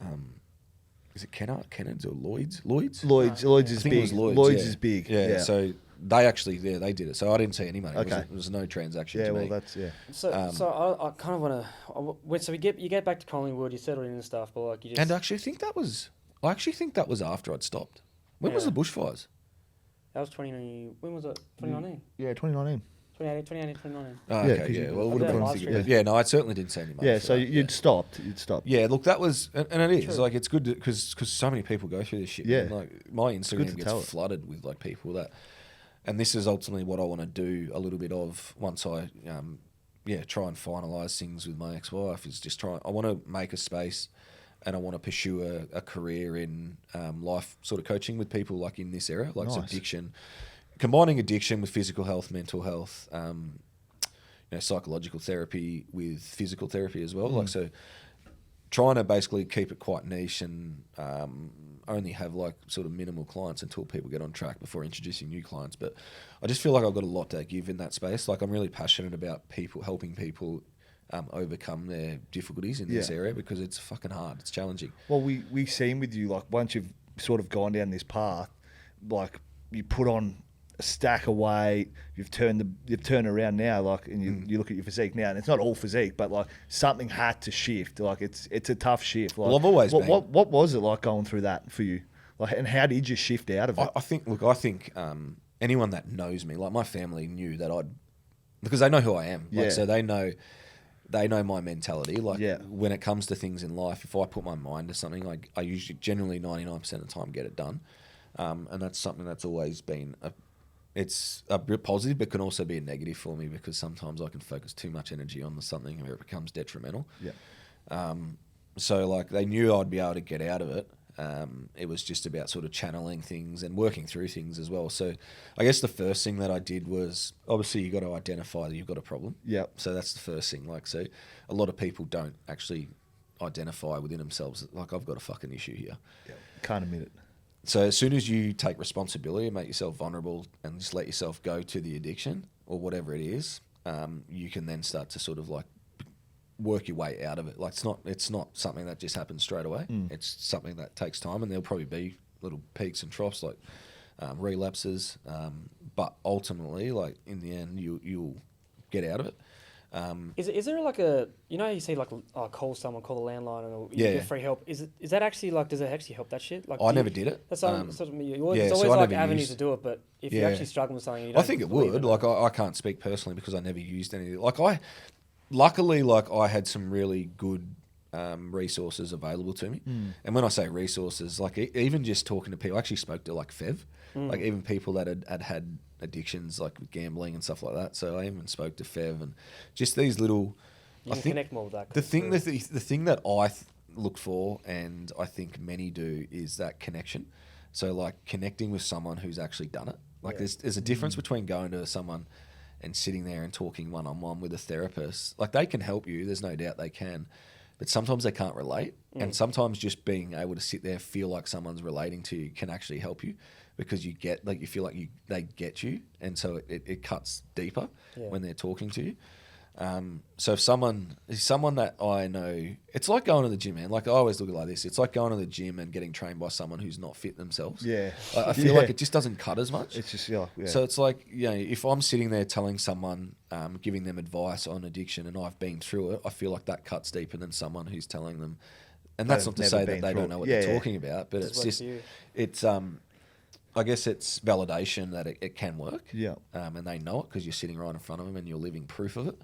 Is it Kennard's or Lloyd's? Lloyd's Lloyd's is I think it big. was Lloyd's yeah. is big. Yeah. So they actually they did it. So I didn't see any money. Okay. It was no transaction. Yeah, to well, me. that's So I kind of want to. So you get back to Collingwood, you settled in and stuff, but you just. And I actually think that was after I'd stopped. When was the bushfires? That was 20. When was it? 2019. Yeah, 2019. 2018, 2019. Oh, Yeah, okay, 'cause yeah. you- Well, it would I have did been live figured. stream. Yeah, no, I certainly didn't see any money. Yeah, for so that, you'd stopped. You'd stopped. Yeah, look, that was, and it is True. it's good because so many people go through this shit. Yeah. man. My good Instagram to gets tell it. flooded with people that, and this is ultimately what I want to do a little bit of once I, try and finalise things with my ex-wife is just I want to make a space, and I want to pursue a career in life sort of coaching with people in this era, Nice. addiction, combining addiction with physical health, mental health. Psychological therapy with physical therapy as well. So trying to basically keep it quite niche and only have sort of minimal clients until people get on track before introducing new clients. But I just feel like I've got a lot to give in that space. I'm really passionate about helping people overcome their difficulties in this Yeah. area because it's fucking hard. It's challenging. Well, we've seen with you, once you've sort of gone down this path, you put on a stack of weight, you've turned around now, and you look at your physique now, and it's not all physique, but something had to shift. It's a tough shift. Well, I've always been. What was it like going through that for you? And how did you shift out of it? I think anyone that knows me, my family knew that because they know who I am. So they know my mentality. When it comes to things in life, if I put my mind to something, I usually generally 99% of the time get it done. And that's something that's always been it's a bit positive, but can also be a negative for me because sometimes I can focus too much energy on something where it becomes detrimental. Yeah. So they knew I'd be able to get out of it. It was just about sort of channeling things and working through things as well. So I guess the first thing that I did was obviously you got to identify that you've got a problem. Yeah. So that's the first thing. So a lot of people don't actually identify within themselves that I've got a fucking issue here. Yeah. Can't admit it. So as soon as you take responsibility and make yourself vulnerable and just let yourself go to the addiction or whatever it is, you can then start to sort of work your way out of it. It's not something that just happens straight away. It's something that takes time, and there'll probably be little peaks and troughs, relapses. But ultimately, in the end, you'll get out of it. Is there a you see call someone, call the landline, and you get free help? Is that actually does it actually help that shit? I never did it. That's there's so always I never avenues used- to do it, but if you're actually struggling with something, you I don't think it believe would. in it. I can't speak personally because I never used any. luckily, like I had some really good resources available to me. And when I say resources, like even just talking to people, I actually spoke to like Fev, like even people that had addictions, like with gambling and stuff like that. So I even spoke to Fev and just these little. You can connect more with that. The thing that I look for, and I think many do, is that connection. So like connecting with someone who's actually done it. Like there's a difference between going to someone and sitting there and talking one-on-one with a therapist. Like they can help you, there's no doubt they can, but sometimes they can't relate. And sometimes just being able to sit there, feel like someone's relating to you can actually help you, because you get, like, you feel like they get you, and so it cuts deeper when they're talking to you. So if someone that I know, it's like going to the gym, man. Like I always look at it like this. It's like going to the gym and getting trained by someone who's not fit themselves. Yeah. I feel like it just doesn't cut as much. It's just, So it's like, if I'm sitting there telling someone, giving them advice on addiction and I've been through it, I feel like that cuts deeper than someone who's telling them. And that's not to say that they don't know what they're talking about, but it's just, it's, I guess it's validation that it can work. Yeah. And they know it because you're sitting right in front of them and you're living proof of it.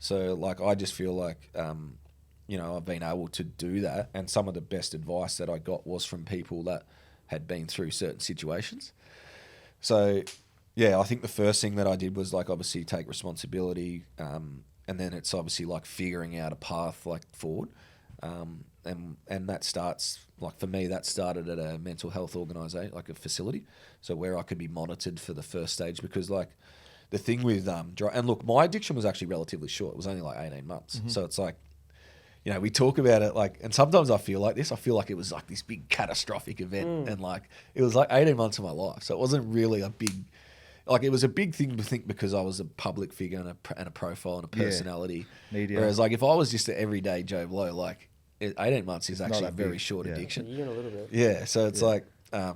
So, like, I just feel like, I've been able to do that. And some of the best advice that I got was from people that had been through certain situations. So, I think the first thing that I did was, like, obviously take responsibility. And then it's obviously, like, figuring out a path, like, forward. And that starts, like, for me, that started at a mental health organisation, like a facility. So where I could be monitored for the first stage, because, like, the thing with and look, my addiction was actually relatively short. It was only like 18 months. So it's like, we talk about it like, and sometimes I feel like this. I feel like it was like this big catastrophic event, and like it was like 18 months of my life. So it wasn't really a big, like it was a big thing to think because I was a public figure and a profile and a personality. Media. Whereas like if I was just an everyday Joe Blow, like 18 months is actually a very short addiction. A year and a little bit. Yeah. So it's like, I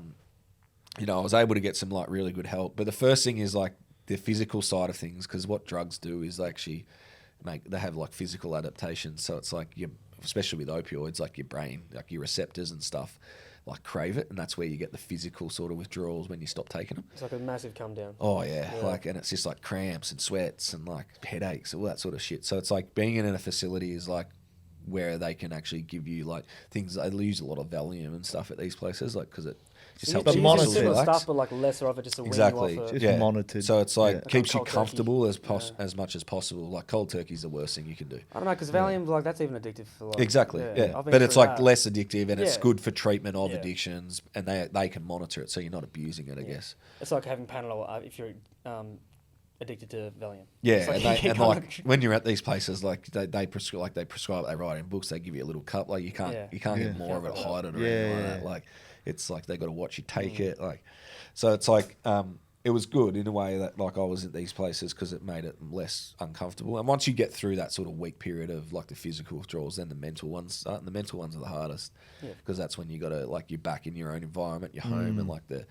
was able to get some like really good help. But the first thing is like the physical side of things, because what drugs do is they actually they have like physical adaptations. So it's like especially with opioids, like your brain, like your receptors and stuff, like crave it, and that's where you get the physical sort of withdrawals when you stop taking them. It's like a massive come down. Oh yeah, like, and it's just like cramps and sweats and like headaches, all that sort of shit. So it's like being in a facility is like where they can actually give you like things. They use a lot of Valium and stuff at these places, like because it just helps but you monitor relax. Stuff, but like lesser of it, just to Exactly. wean you off. It's monitored. So it's like keeps you cold comfortable as much as possible. Like cold turkey's the worst thing you can do. I don't know, because Valium, like that's even addictive for like. Exactly. Yeah. I've been But it's through like that. less addictive, and it's Yeah. good for treatment of addictions, and they can monitor it, so you're not abusing it, I guess. It's like having Panadol if you're addicted to Valium. Yeah, It's like and like when you're at these places, like they prescribe, they write in books, they give you a little cup, like you can't get more of it, hide it or anything like that. Like it's like they got to watch you take it, like so it's like it was good in a way that like I was at these places because it made it less uncomfortable. And once you get through that sort of weak period of like the physical withdrawals, then the mental ones start, and the mental ones are the hardest because that's when you got to like you're back in your own environment, your home, and like the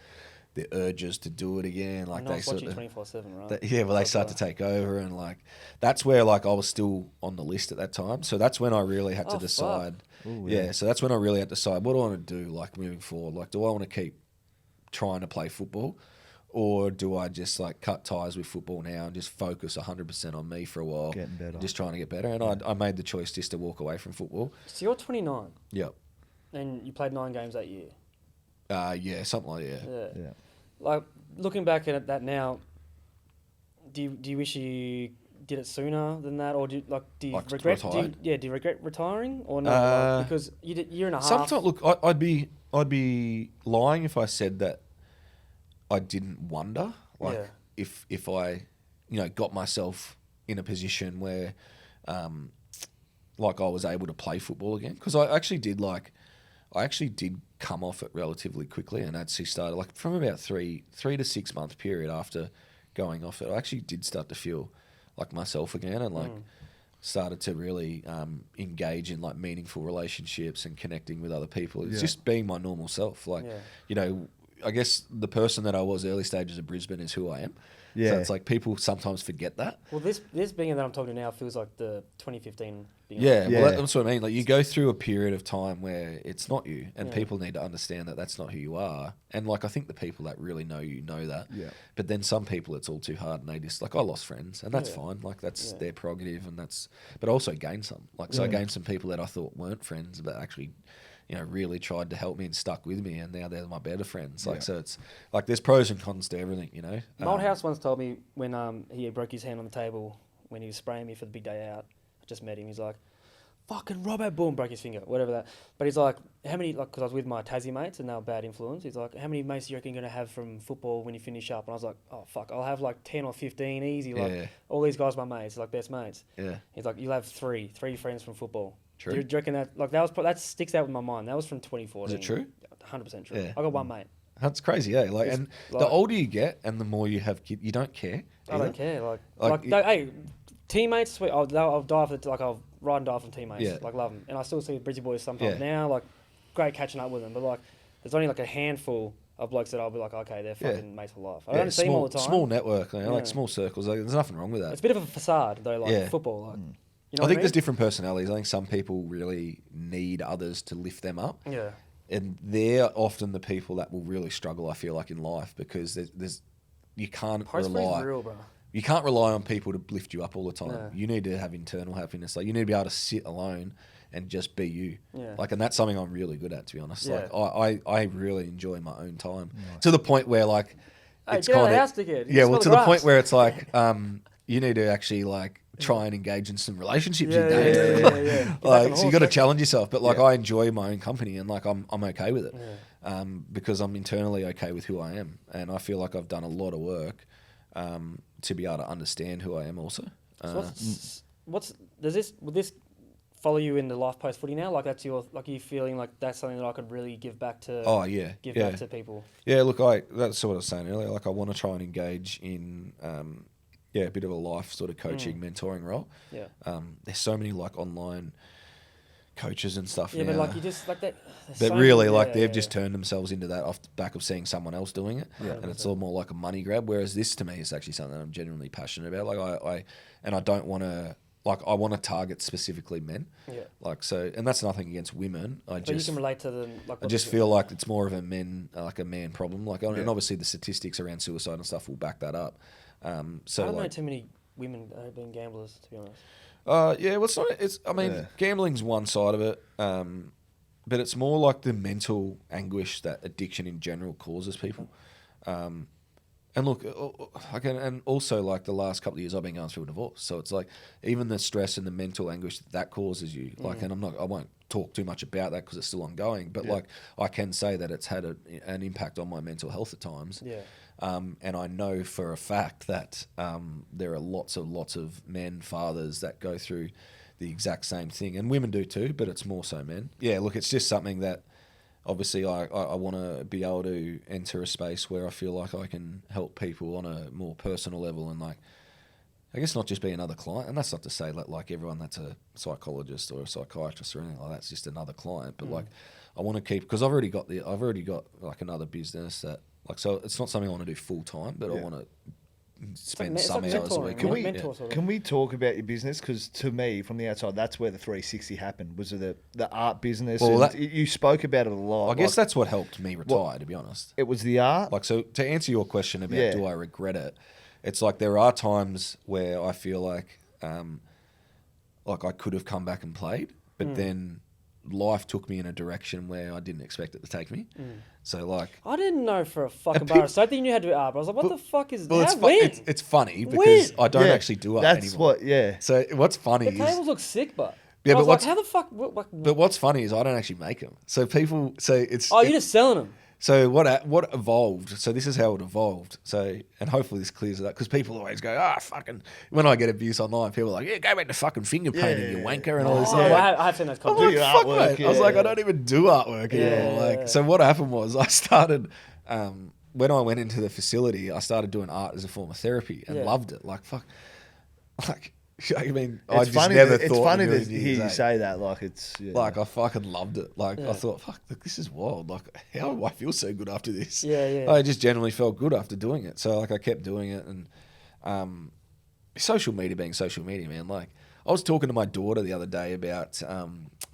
urges to do it again, like they sort of 24/7, right? they start to take over, and like that's where like I was still on the list at that time. So that's when I really had to decide. Ooh, So that's when I really had to decide what do I want to do, like moving forward. Like, do I want to keep trying to play football, or do I just like cut ties with football now and just focus 100% on me for a while, Getting better. just trying to get better? And I made the choice just to walk away from football. So you're 29, Yep. and you played 9 games that year. Something like that. Yeah. Like looking back at that now, do you wish you did it sooner than that, or do you regret? Do you regret retiring or no? Because you did year and a half. Sometimes, look, I'd be lying if I said that I didn't wonder, like if I, got myself in a position where, like I was able to play football again, because I actually did come off it relatively quickly, and actually started like from about 3 to 6 month period after going off it, I actually did start to feel like myself again, and like started to really engage in like meaningful relationships and connecting with other people. It's just being my normal self. Like, I guess the person that I was early stages of Brisbane is who I am. Yeah. So it's like people sometimes forget that. Well, this being that I'm talking to now feels like the 2015 being. Yeah, Yeah. well, that's what I mean. Like, you go through a period of time where it's not you, and Yeah. people need to understand that that's not who you are. And like, I think the people that really know you know that. Yeah. But then some people, it's all too hard, and they just like, I lost friends, and that's Yeah. fine. Like, that's Yeah. their prerogative, and that's. But I also gained some. Like, so I Yeah. gained some people that I thought weren't friends, but actually, you know, really tried to help me and stuck with me, and now they're my better friends. Like, Yeah. so it's like there's pros and cons to everything, you know. Malthouse once told me when he broke his hand on the table when he was spraying me for the big day out. I just met him. He's like, "Fucking Robbo," boom, broke his finger, whatever that. But he's like, "How many?" Like, because I was with my Tassie mates and they were bad influence. He's like, "How many mates do you reckon you're gonna have from football when you finish up?" And I was like, "Oh fuck, I'll have like 10 or 15 easy. Like Yeah. all these guys, are my mates, like best mates." Yeah. He's like, "You'll have three friends from football." True. Do you reckon that? Like that was that sticks out with my mind. That was from 2014. Is it true? 100% true. Yeah. I got one mate. That's crazy, yeah. Like, It's and like- the older you get, and the more you have kids, you don't care. I either. don't care. Like, Hey, teammates, sweet. I'll die for I'll ride and die for teammates. Yeah. Like love them, and I still see the Bridgie boys sometimes Yeah. now. Like great catching up with them, but like there's only like a handful of blokes that I'll be like, okay, they're Yeah. fucking mates for life. I Yeah, don't see them all the time. Small network, you know, like Yeah. small circles. Like, there's nothing wrong with that. It's a bit of a facade though, like Yeah. football. Like, you know I what think there's mean? different personalities. I think some people really need others to lift them up. Yeah. And they're often the people that will really struggle, I feel like, in life, because there's you can't Postman's rely. real, bro. You can't rely on people to lift you up all the time. Yeah. You need to have internal happiness. Like, you need to be able to sit alone and just be you. Yeah. Like, and that's something I'm really good at, to be honest. Yeah. Like, I really enjoy my own time to the point where, like, Hey, it's get out of kind the of house, dickhead. You yeah. smell Well, the to the grass. point where it's like, you need to actually like try and engage in some relationships. Yeah, in dating. yeah. Get back on Like, the so you horse, got to mate. challenge yourself. But like, Yeah. I enjoy my own company, and like, I'm okay with it. Yeah. Because I'm internally okay with who I am, and I feel like I've done a lot of work to be able to understand who I am also. So would this follow you in the life post footy now? Like that's your like you feeling like that's something that I could really give back to Oh yeah, give yeah, back to people. yeah. Look, that's what I was saying earlier. Like, I want to try and engage in a bit of a life sort of coaching, mentoring role. Yeah. There's so many like online coaches and stuff Yeah, now but like you just like that. that really like they've just turned themselves into that off the back of seeing someone else doing it, Yeah. and it's all more like a money grab. Whereas this to me is actually something that I'm genuinely passionate about. Like I don't want to. Like, I want to target specifically men. Yeah. Like, so, and that's nothing against women. But you can relate to them. Like I just feel like it's more of a man problem. Like, and obviously the statistics around suicide and stuff will back that up. So I don't know like, too many women being gamblers, to be honest. yeah, well, it's not. It's. I mean, Yeah. gambling's one side of it, but it's more like the mental anguish that addiction in general causes people. And look, and also like the last couple of years I've been going through a divorce, so it's like even the stress and the mental anguish that causes you. Like, and I won't talk too much about that because it's still ongoing. But like, I can say that it's had an impact on my mental health at times. Yeah. And I know for a fact that there are lots of men, fathers that go through the exact same thing, and women do too, but it's more so men. Yeah, look, it's just something that obviously I want to be able to enter a space where I feel like I can help people on a more personal level, and like, I guess not just be another client. And that's not to say that like everyone that's a psychologist or a psychiatrist or anything like that's just another client, but like I want to keep, because I've already got like another business that like, so it's not something I want to do full time, but I want to spend it's some like hours a mentoring, week. Can on we- it. mentor sort of. Can we talk about your business? Because to me, from the outside, that's where the 360 happened. Was the art business? Well, and that- you spoke about it a lot. I guess like, that's what helped me retire, to be honest. it was the art. Like, so to answer your question about Yeah. do I regret it, it's like there are times where I feel like I could have come back and played, but then life took me in a direction where I didn't expect it to take me. So like, I didn't know for a fucking people- bar. So I didn't you had to do art. But I was like, what the fuck is well, that? When? it's funny because I don't actually do art That's anymore. yeah. So what's funny The is, tables look sick, but Yeah, I but was like, what's- how the fuck? but what's funny is I don't actually make them. So people say it's. Oh, you're just selling them. So what evolved? So this is how it evolved. So, and hopefully this clears it up, because people always go, fucking. When I get abuse online, people are like, yeah, go back to fucking finger painting, you wanker, and all this. Oh, stuff. well, I have seen those I'm comments. like, your fuck, artwork, mate. I was like, yeah. I don't even do artwork anymore. Yeah. Like, so what happened was I started. When I went into the facility, I started doing art as a form of therapy and Yeah. loved it. Like, fuck, like. I mean, It's I just funny. never It's thought. funny in a to million hear years, you eh? say that. Like it's Like I fucking loved it. Like Yeah. I thought, fuck, look, this is wild. Like how do I feel so good after this? Yeah. I just generally felt good after doing it. So like I kept doing it, and social media being social media, man. Like I was talking to my daughter the other day about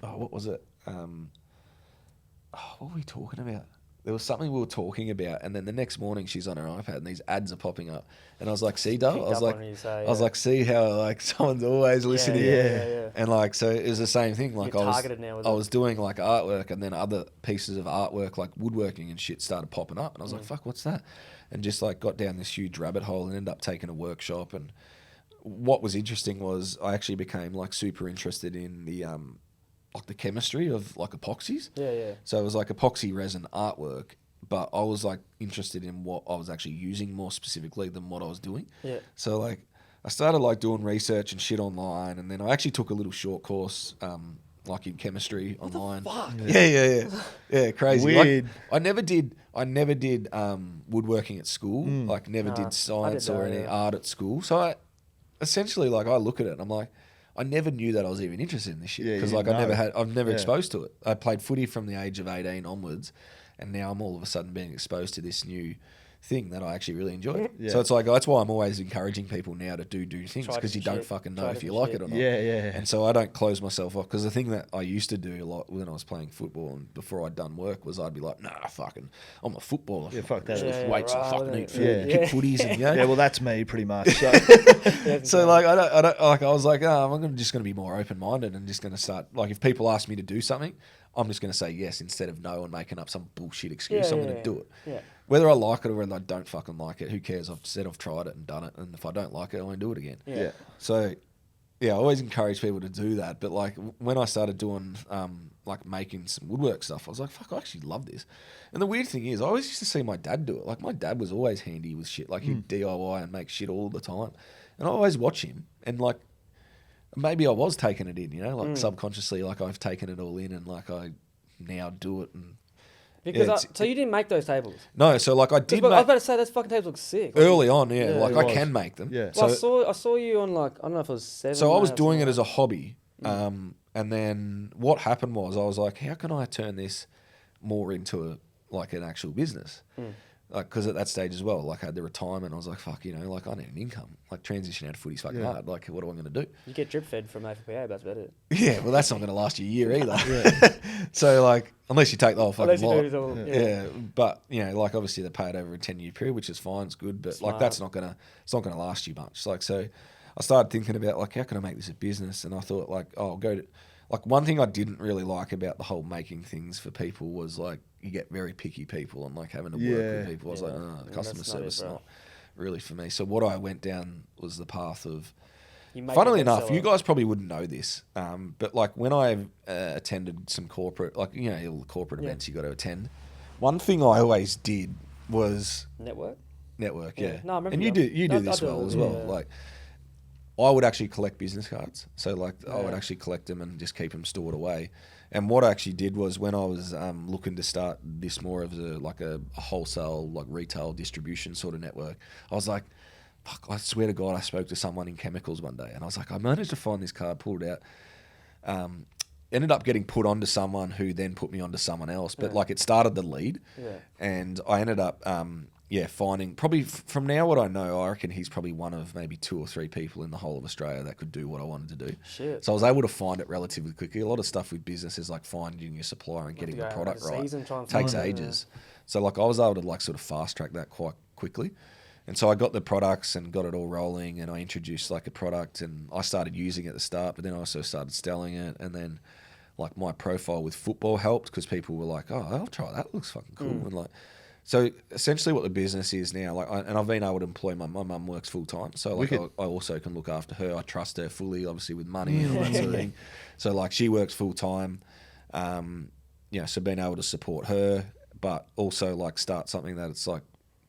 what was it? What were we talking about? There was something we were talking about, and then the next morning she's on her iPad and these ads are popping up, and I was like, "See, Dale?" I was like, "See how like someone's always listening." Yeah. And like, so it was the same thing. Like You're targeted now with I it. was doing like artwork, and then other pieces of artwork, like woodworking and shit, started popping up, and I was like, "Fuck, what's that?" And just like got down this huge rabbit hole and ended up taking a workshop. And what was interesting was I actually became like super interested in the like the chemistry of like epoxies. Yeah. So it was like epoxy resin artwork, but I was like interested in what I was actually using more specifically than what I was doing. Yeah. So like I started like doing research and shit online, and then I actually took a little short course like in chemistry online. Fuck. Yeah, crazy. Weird. Like, I never did woodworking at school. Like never Nah, did I science did or that, any yeah. art at school. So I essentially like I look at it and I'm like, I never knew that I was even interested in this shit Yeah, because you like didn't know. I've never Yeah. exposed to it. I played footy from the age of 18 onwards, and now I'm all of a sudden being exposed to this new thing that I actually really enjoy. Yeah. So it's like that's why I'm always encouraging people now to do things Try because you different don't shit. fucking Try know if you different like it or not. Yeah. And so I don't close myself off because the thing that I used to do a lot when I was playing football and before I'd done work was I'd be like, nah, fucking, I'm a footballer. Yeah, fuck that. Lift Yeah, weights, I right, fucking yeah. eat food, Yeah. kick footies, and Yeah, well, that's me pretty much. So. So like I don't like I was like, I'm just going to be more open minded and just going to start like if people ask me to do something, I'm just going to say yes instead of no and making up some bullshit excuse. I'm going to do it. Yeah. Whether I like it or whether I don't fucking like it, who cares? I've said I've tried it and done it, and if I don't like it, I won't do it again. Yeah. So, yeah, I always encourage people to do that. But like when I started doing like making some woodwork stuff, I was like, fuck, I actually love this. And the weird thing is, I always used to see my dad do it. Like my dad was always handy with shit. Like he'd DIY and make shit all the time, and I always watch him. And like maybe I was taking it in, you know, like subconsciously, like I've taken it all in, and like I now do it. And Because yeah, so you didn't make those tables? no, so like I did I was make, about to say those fucking tables look sick. Like, early on, yeah, Yeah, like it I was. can make them. Yeah. well, So I saw you on like I don't know if it was 7. So I was or doing it something as a hobby, and then what happened was I was like, how can I turn this more into like an actual business? Like, because at that stage as well, like I had the retirement, I was like, fuck, you know, like I need an income. Like transition out of footy's fucking hard. Like, what am I going to do? You get drip fed from AFPA, that's about it. Yeah, well, that's not going to last you a year either. So like, unless you take the whole fucking Unless you lot. do it all. Yeah, but you know, like obviously they pay it over a 10-year period, which is fine, it's good, but Smart. like that's not gonna, it's not gonna last you much. Like so, I started thinking about like how can I make this a business, and I thought like, oh, I'll go to, like one thing I didn't really like about the whole making things for people was like you get very picky people and like having to work Yeah. with people. I was like, oh, Yeah, customer that's not it, service is bro. not really for me. So what I went down was the path of. You make Funnily it, then enough, sell you it. guys probably wouldn't know this, but like when I attended some corporate, like you know, all the corporate events you got to attend. One thing I always did was Network. network. Yeah. Yeah, No, I remember and you. you do I this do well it, as well. yeah. Like I would actually collect business cards, so like I would Yeah. actually collect them and just keep them stored away. And what I actually did was when I was looking to start this more of a wholesale, like retail distribution sort of network, I was like, fuck, I swear to God, I spoke to someone in chemicals one day and I was like, I managed to find this card, pulled it out. Ended up getting put onto someone who then put me onto someone else. But like it started the lead. Yeah. And I ended up, finding probably from now what I know, I reckon he's probably one of maybe 2 or 3 people in the whole of Australia that could do what I wanted to do. Shit. So I was able to find it relatively quickly. A lot of stuff with business is like finding your supplier and getting to the go product right. overseas and try and Takes find it, ages. So like I was able to like sort of fast track that quite quickly. And so I got the products and got it all rolling, and I introduced like a product and I started using it at the start, but then I also started selling it, and then like my profile with football helped because people were like, oh, I'll try that. Looks fucking cool. And like, so essentially what the business is now, like, and I've been able to employ my mum works full time. So like I also can look after her. I trust her fully, obviously with money and all that sort of thing. So like she works full time. So being able to support her, but also like start something that it's like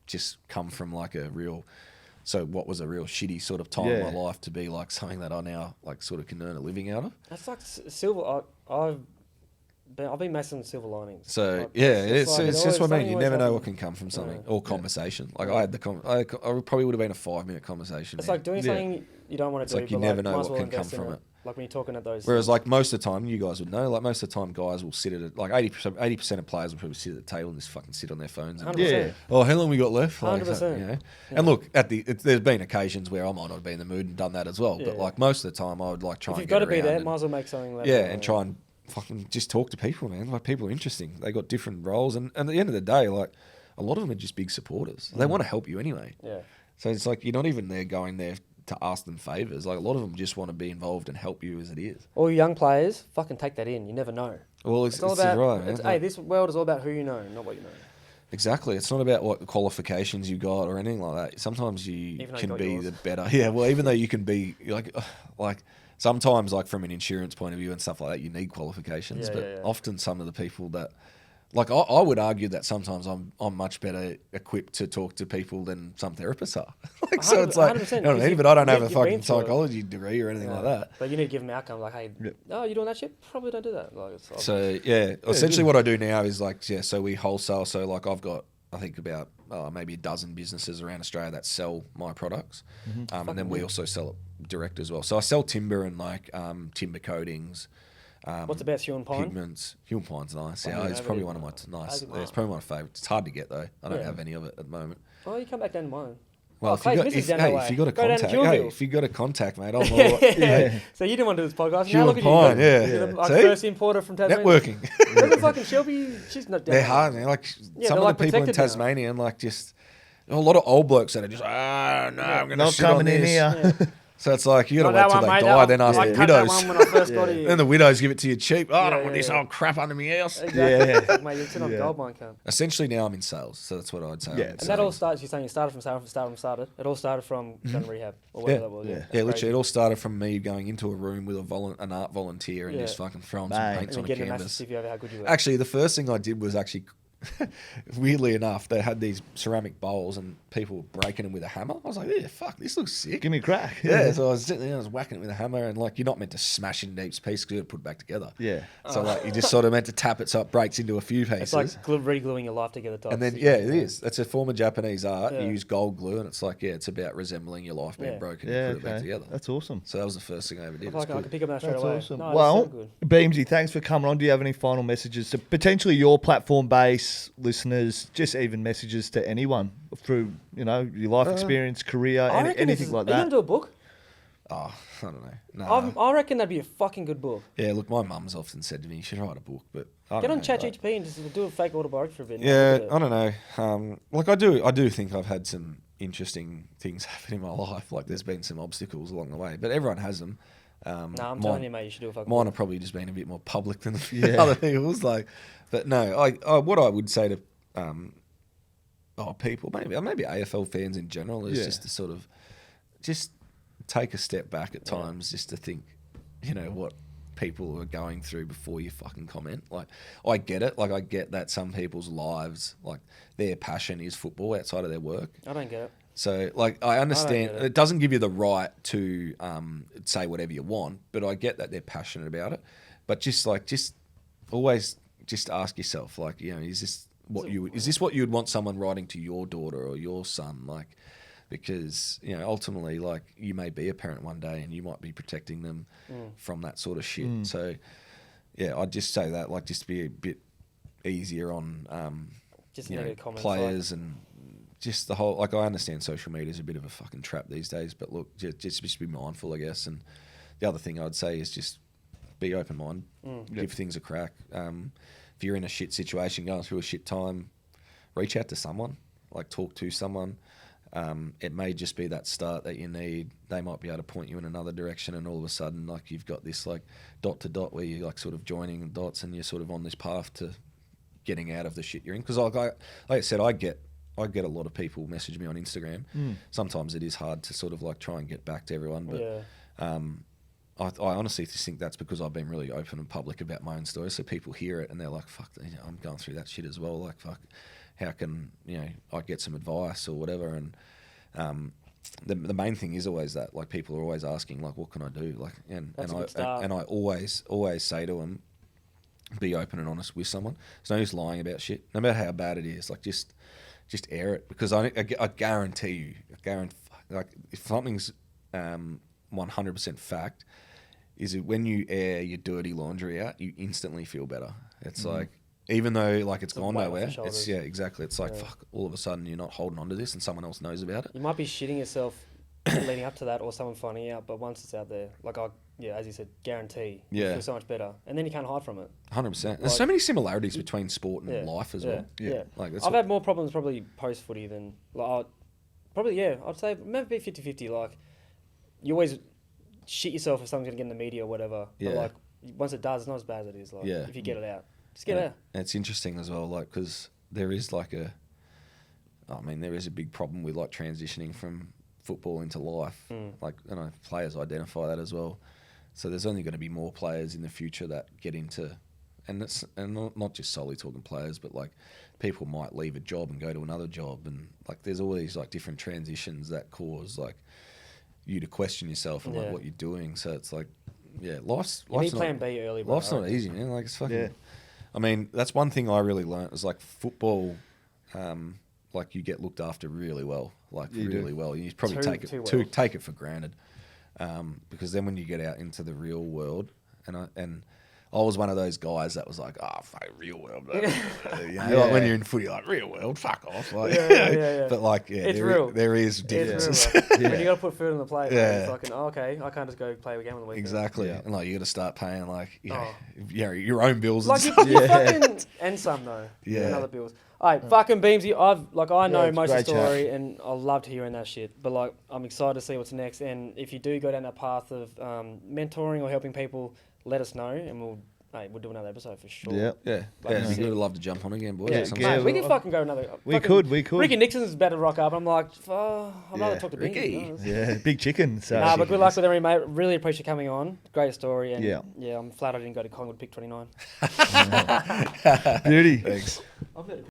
just come from like a real, so what was a real shitty sort of time in my life to be like something that I now like sort of can earn a living out of. That's like silver. I've I've been messing with silver linings. So Like, yeah, it's like, just always- what I mean. something You always never know happens. what can come from something Yeah. or conversation. Like I had I probably would have been a 5-minute conversation. It's man. like doing something you don't want to It's do. like you but never know might what as well can come invest in from it. Like when you're talking at those. Whereas like most of the time, you guys would know. Like most of the time, guys will sit at like 80% of players will probably sit at the table and just fucking sit on their phones. And, 100%. oh, how long we got left? Like, 100%. You know? And look, there's been occasions where I might not be in the mood and done that as well. But Yeah. like most of the time, I would like try If and you've get got to be around there, and- might as well make something. yeah, and try and fucking just talk to people, man. Like people are interesting. They got different roles, and at the end of the day, like a lot of them are just big supporters. They want to help you anyway. Yeah. So it's like you're not even there going there to ask them favors. Like a lot of them just want to be involved and help you as it is. All you young players, fucking take that in. You never know. Well, It's all about. right, man. Hey, this world is all about who you know, not what you know. Exactly. It's not about what qualifications you got or anything like that. Sometimes you Even though you can got be yours. the better. Yeah. Well, even though you can be like sometimes like from an insurance point of view and stuff like that, you need qualifications. Yeah, but yeah, yeah. often some of the people that like I would argue that sometimes I'm much better equipped to talk to people than some therapists are. Like so, it's like 100%, you know what I because mean. But I don't have a you've been fucking through it. psychology degree or anything like that. But you need to give them outcomes. Like, hey, oh, you doing that shit? Probably don't do that. Like, it's So yeah, essentially what I do now is like so we wholesale. So like I've got I think about maybe a dozen businesses around Australia that sell my products, and then we also sell it direct as well. So I sell timber and like timber coatings. what's the best Huon Pine? Pigments. Huon Pine's nice. Oh, Yeah, yeah, it's over probably here. one of my nice. Over Yeah, it's there. probably my favourite. It's hard to get though. I don't Yeah. have any of it at the moment. Oh, you come back down to mine. Well, Oh, if you got Clay's missus down that way. if you got a Go down to contact, Huonville. if you got a contact, mate, I'm all Yeah. So you didn't want to do this podcast. Now Huon look at Pine, you. yeah. You're the like, See? first importer from Tasmania. networking. Remember fucking Shelby? She's not down They're there. hard, man. Like Yeah, some they're, of the like, people in protected now. Tasmania, and like just a lot of old blokes that are just no, I'm gonna Not sit on coming in this. here. Yeah. So it's like you Not gotta that wait till one, they mate. die, That- then ask I the cut that widows. one when I first got here. Then the widows give it to you cheap. Oh, I don't Yeah, want this yeah. old crap under my house. Exactly. Yeah. It's like, mate, you're sitting on Yeah. gold mine, cunt. Essentially, now I'm in sales, so that's what I'd say. I'm Yeah. in And that all sales. starts. You're saying it started from It all started from gun rehab or whatever that was. Yeah. That's Yeah, literally, crazy. it all started from me going into a room with an art volunteer and Yeah. just fucking throwing Mate. some And paints then on a getting a massive canvas. CV over how good you were. Actually, the first thing I did was actually, weirdly enough, they had these ceramic bowls and people were breaking them with a hammer. I was like, yeah, fuck, this looks sick. Give me a crack. Yeah, so I was sitting there, I was whacking it with a hammer, and like you're not meant to smash it into each piece because you got to put it back together. Yeah. So like you just sort of meant to tap it so it breaks into a few pieces. It's like re-gluing your life together. Type and then shit. yeah, it is. That's a form of Japanese art. Yeah. You use gold glue, and it's like it's about resembling your life being Yeah. broken Yeah, and put it back okay. together. That's awesome. So that was the first thing I ever did. I It feel was like I cool. could pick up that straight That's away. awesome. No, it's Well, so good. Beamsy, thanks for coming on. Do you have any final messages to potentially your platform base listeners, just even messages to anyone through, your life experience, career, I reckon anything like Are you that? gonna do a book? Oh, I don't know. No. I reckon that'd be a fucking good book. Yeah, look, my mum's often said to me, you should write a book, but I Get don't on know, ChatGPT and just do a fake autobiography for a bit. and Yeah, look at I it. don't know. Like I do think I've had some interesting things happen in my life. Like there's been some obstacles along the way, but everyone has them. Nah, I'm mine- telling you, mate, you should do a fucking Mine book. have probably just been a bit more public than Yeah. other people's. Like, but no, what I would say to people, maybe AFL fans in general, is Yeah. just to sort of just take a step back at times, just to think, what people are going through before you fucking comment. Like, I get it. Like, I get that some people's lives, like their passion is football outside of their work. I don't get it. So, like, I understand get it. it doesn't give you the right to say whatever you want, but I get that they're passionate about it. But just always ask yourself, like, is this what you would want someone writing to your daughter or your son, like, because ultimately, like, you may be a parent one day and you might be protecting them from that sort of shit. So, yeah, I'd just say that, like, just be a bit easier on Just negative comments. players and. Just the whole, like, I understand social media is a bit of a fucking trap these days, but look, just be mindful, I guess. And the other thing I'd say is just be open-minded, give things a crack. If you're in a shit situation, going through a shit time, reach out to someone, like talk to someone. It may just be that start that you need. They might be able to point you in another direction, and all of a sudden, like, you've got this like dot to dot where you're like sort of joining dots, and you're sort of on this path to getting out of the shit you're in. Because like I said, I get a lot of people message me on Instagram. Sometimes it is hard to sort of like try and get back to everyone, but Yeah. I honestly just think that's because I've been really open and public about my own story, so people hear it and they're like, fuck, I'm going through that shit as well. Like, fuck, how can I get some advice or whatever? And the main thing is always that, like, people are always asking, like, what can I do? Like, and That's a I good start. and I always say to them, be open and honest with someone. There's no use lying about shit, no matter how bad it is. Like just air it, because I guarantee you, like if something's 100% fact, is it when you air your dirty laundry out, you instantly feel better. It's like, even though like it's gone nowhere, it's exactly. It's like fuck. All of a sudden, you're not holding on to this, and someone else knows about it. You might be shitting yourself leading up to that, or someone finding out, but once it's out there, like as you said, guarantee, you feel so much better, and then you can't hide from it. 100%. There's so many similarities between sport and life as well. Yeah. Like I've had more problems probably post footy than like I'd say maybe 50-50. Like you always shit yourself if something's gonna get in the media or whatever. But like once it does, it's not as bad as it is. Like if you get it out. Just get out. And it's interesting as well, like, because there is like there is a big problem with like transitioning from football into life. Like, players identify that as well. So there's only going to be more players in the future that get into, and not just solely talking players, but like people might leave a job and go to another job, and like there's all these like different transitions that cause like you to question yourself and like what you're doing. So it's like, life's you need plan B early. Life's not easy, man. Like it's fucking. Yeah. I mean, that's one thing I really learnt is like football, like you get looked after really well, like really well. You probably take it for granted, because then when you get out into the real world, and I was one of those guys that was like, fuck, real world. Like when you're in footy, like real world, fuck off. Like, But like, it's real. There is differences. It's real, when you got to put food on the plate, it's fucking, okay, I can't just go play a game on the weekend. Exactly. And like, you got to start paying like, your own bills. Like you fucking, and some though. And other bills. All right, fucking Beamsy, I know most of the story, and I loved hearing that shit. But like, I'm excited to see what's next. And if you do go down that path of mentoring or helping people, let us know, and we'll do another episode for sure. Yeah. We'd love to jump on again, boys. We can fucking go another. We could. Ricky Nixon's about to rock up. I'm like, I'd rather talk to Ricky. Yeah, big chicken. So. But good luck with everything, mate. Really appreciate you coming on. Great story. And I'm flat I didn't go to Collingwood pick 29. Beauty. Thanks.